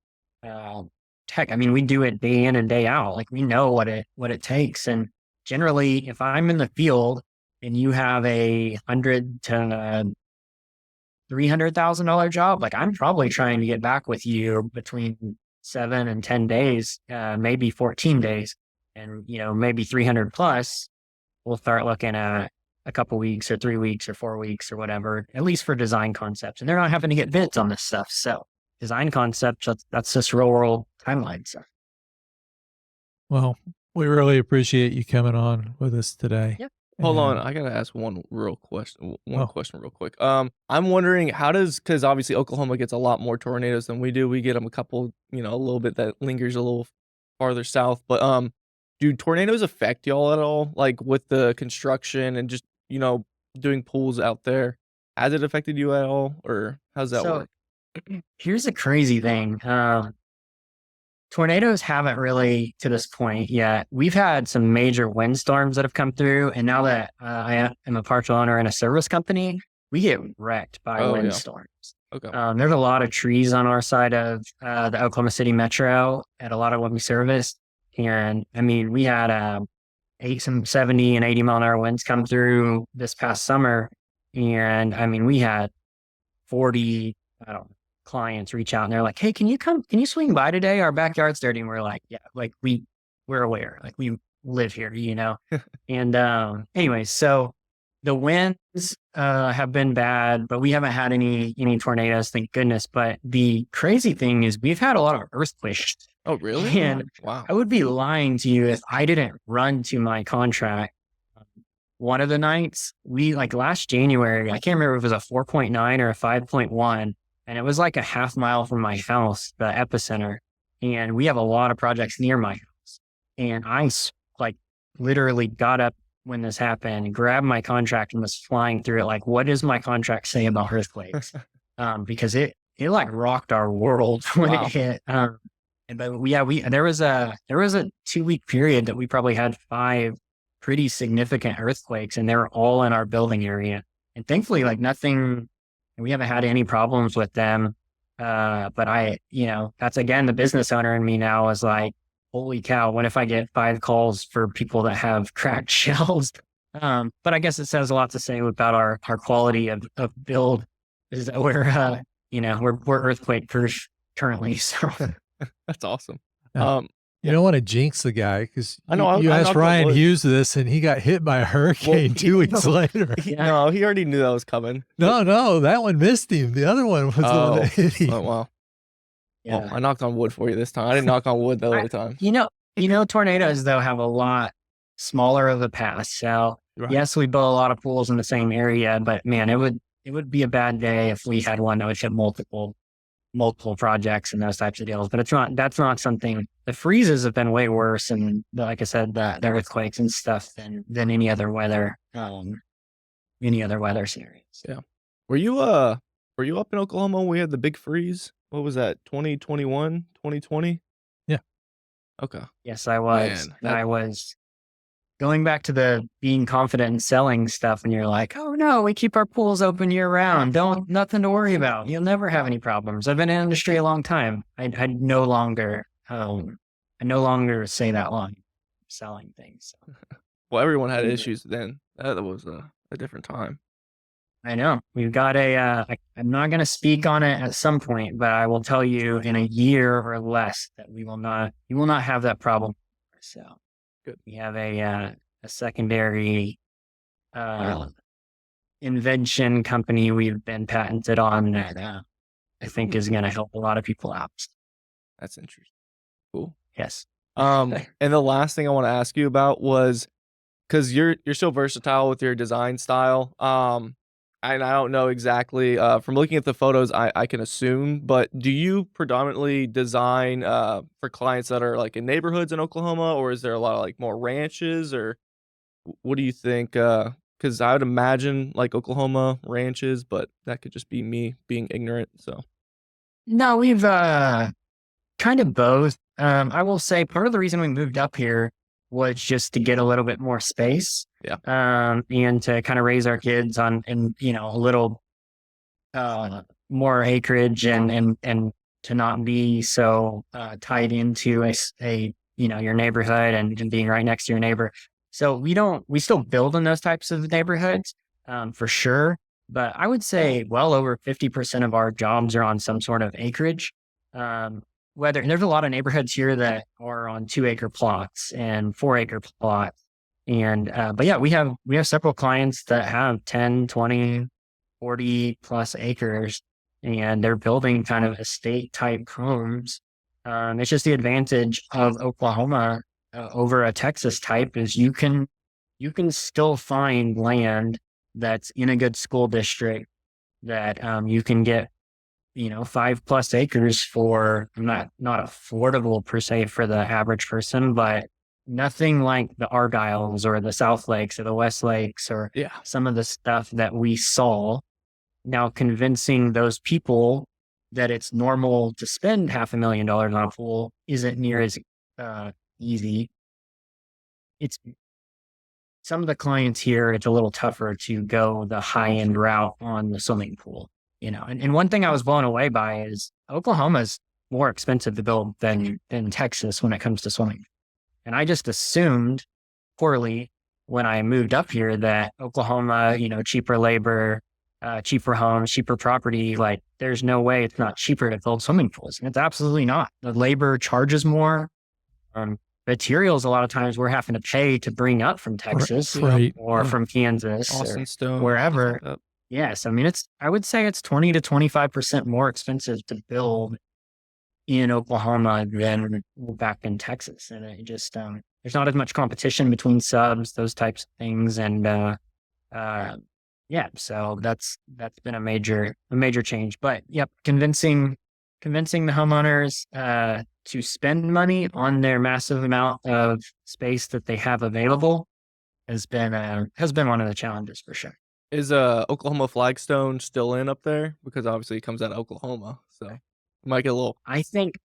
tech. We do it day in and day out. Like, we know what it takes. And generally, if I'm in the field and you have a $100,000 to $300,000 job, like, I'm probably trying to get back with you between 7 and 10 days, maybe 14 days, and maybe 300 plus. We'll start looking at a couple weeks or 3 weeks or 4 weeks or whatever, at least for design concepts. And they're not having to get bids on this stuff. So design concepts, that's just real world timeline stuff. Well, we really appreciate you coming on with us today. Yep. Hold on, And- I gotta ask one real question. One Oh. question, real quick. I'm wondering because obviously Oklahoma gets a lot more tornadoes than we do. We get them a couple, a little bit that lingers a little farther south. But do tornadoes affect y'all at all? Like with the construction and just doing pools out there, has it affected you at all, or how's that So work? here's a crazy thing. Tornadoes haven't really to this point yet. We've had some major windstorms that have come through, and now that I am a partial owner in a service company, we get wrecked by Oh, yeah. windstorms. Okay. There's a lot of trees on our side of the Oklahoma City Metro at a lot of what we service, and I mean we had some 70 and 80 mile an hour winds come through this past summer, and I mean we had 40 clients reach out and they're like, hey, can you swing by today? Our backyard's dirty. And we're like, yeah, like we're aware, like we live here, And anyways, so the winds have been bad, but we haven't had any tornadoes, thank goodness. But the crazy thing is we've had a lot of earthquakes. Oh, really? And Wow. I would be lying to you if I didn't run to my contract. One of the nights last January, I can't remember if it was a 4.9 or a 5.1. And it was like a half mile from my house, the epicenter. And we have a lot of projects near my house. And I literally got up when this happened, grabbed my contract and was flying through it. Like, what does my contract say about earthquakes? Because it rocked our world when Wow. it hit. There was a 2-week period that we probably had 5 pretty significant earthquakes, and they were all in our building area. And thankfully, we haven't had any problems with them. But that's again, the business owner in me now is like, holy cow, what if I get 5 calls for people that have cracked shells? But I guess it says a lot to say about our quality of build is that we're earthquake proof currently. So That's awesome. Yeah. You don't want to jinx the guy because I know, you I asked knocked on Ryan wood. Hughes this and he got hit by a hurricane 2 weeks later. Yeah. No, he already knew that was coming. No, that one missed him. The other one was the one that hit him. Oh, wow. Yeah. Well, I knocked on wood for you this time. I didn't knock on wood the other time. Tornadoes though have a lot smaller of a path. So Right. yes, we built a lot of pools in the same area, but man, it would be a bad day if we had one that would hit multiple projects and those types of deals. But that's not something. The freezes have been way worse, and like I said, the earthquakes and stuff than any other weather scenarios. Yeah. Were you up in Oklahoma when we had the big freeze? What was that? 2021, 2020? Yeah. Okay. Yes, I was. Man, And I was going back to the being confident in selling stuff, and you're like, oh no, we keep our pools open year round. Nothing to worry about. You'll never have any problems. I've been in the industry a long time. I no longer say that line selling things. So. Well, everyone had Yeah. issues then. That was a different time. I know we've got I'm not going to speak on it at some point, but I will tell you in a year or less that you will not have that problem. So good. We have a secondary invention company we've been patented on that I think is going to help a lot of people out. That's interesting. Cool. Yes. And the last thing I want to ask you about was because you're so versatile with your design style. And I don't know exactly from looking at the photos, I can assume, but do you predominantly design for clients that are like in neighborhoods in Oklahoma, or is there a lot of like more ranches, or what do you think? Because I would imagine like Oklahoma ranches, but that could just be me being ignorant. So No, we've kind of both. I will say part of the reason we moved up here was just to get a little bit more space. Yeah. And to kind of raise our kids a little more acreage and to not be so tied into your neighborhood and being right next to your neighbor. So we still build in those types of neighborhoods for sure. But I would say well over 50% of our jobs are on some sort of acreage. There's a lot of neighborhoods here that are on 2-acre plots and 4-acre plots. And, but yeah, we have several clients that have 10, 20, 40 plus acres, and they're building kind of estate type homes. It's just the advantage of Oklahoma. over a Texas type is you can still find land that's in a good school district that you can get 5+ acres for not affordable per se for the average person, but nothing like the Argyles or the South Lakes or the West Lakes or some of the stuff that we saw. Now convincing those people that it's normal to spend $500,000 on a pool isn't near as easy. It's some of the clients here, it's a little tougher to go the high-end route on the swimming pool, and one thing I was blown away by is Oklahoma's more expensive to build than Texas when it comes to swimming. And I just assumed poorly when I moved up here that Oklahoma, cheaper labor, cheaper homes, cheaper property, like there's no way it's not cheaper to build swimming pools. And it's absolutely not. The labor charges more. Materials, a lot of times we're having to pay to bring up from Texas or from Kansas Austin or Stone, wherever. like Yes. I mean, I would say it's 20 to 25% more expensive to build in Oklahoma than back in Texas. And it just, there's not as much competition between subs, those types of things. And, so that's been a major change, but convincing the homeowners, to spend money on their massive amount of space that they have available has been one of the challenges for sure. Is Oklahoma flagstone still in up there? Because obviously it comes out of Oklahoma, so it might get a little. I think,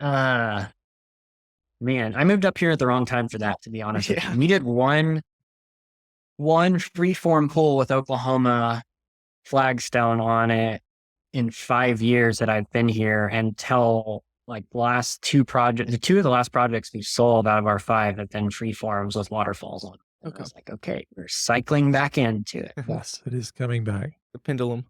man, I moved up here at the wrong time for that, to be honest with you. We did one freeform pool with Oklahoma flagstone on it in 5 years that I've been here, until like the last two of the last projects we sold out of our 5 have been freeforms with waterfalls on. And I was like, okay, we're cycling back into it. Yes, it is coming back. The pendulum.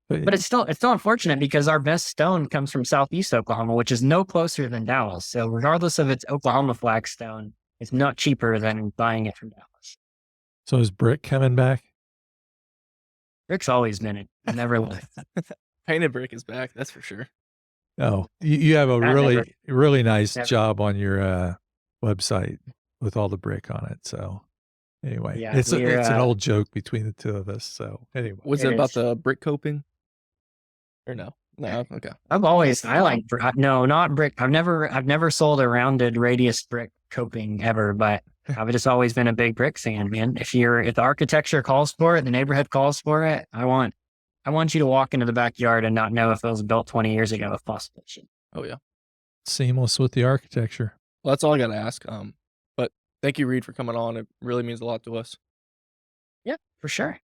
But it's still unfortunate because our best stone comes from Southeast Oklahoma, which is no closer than Dallas. So regardless of its Oklahoma flagstone, it's not cheaper than buying it from Dallas. So is brick coming back? Brick's always been it. Never left. Painted brick is back, that's for sure. Oh, you have a really nice job on your website with all the brick on it. So anyway, it's an old joke between the two of us. So anyway, was it about the brick coping? Or no? No, okay. I like no, not brick. I've never sold a rounded radius brick coping ever, but I've just always been a big brick fan, man. If the architecture calls for it, the neighborhood calls for it, I want you to walk into the backyard and not know if it was built 20 years ago if possible. Oh yeah. Seamless with the architecture. Well, that's all I got to ask. But thank you, Reid, for coming on. It really means a lot to us. Yeah, for sure.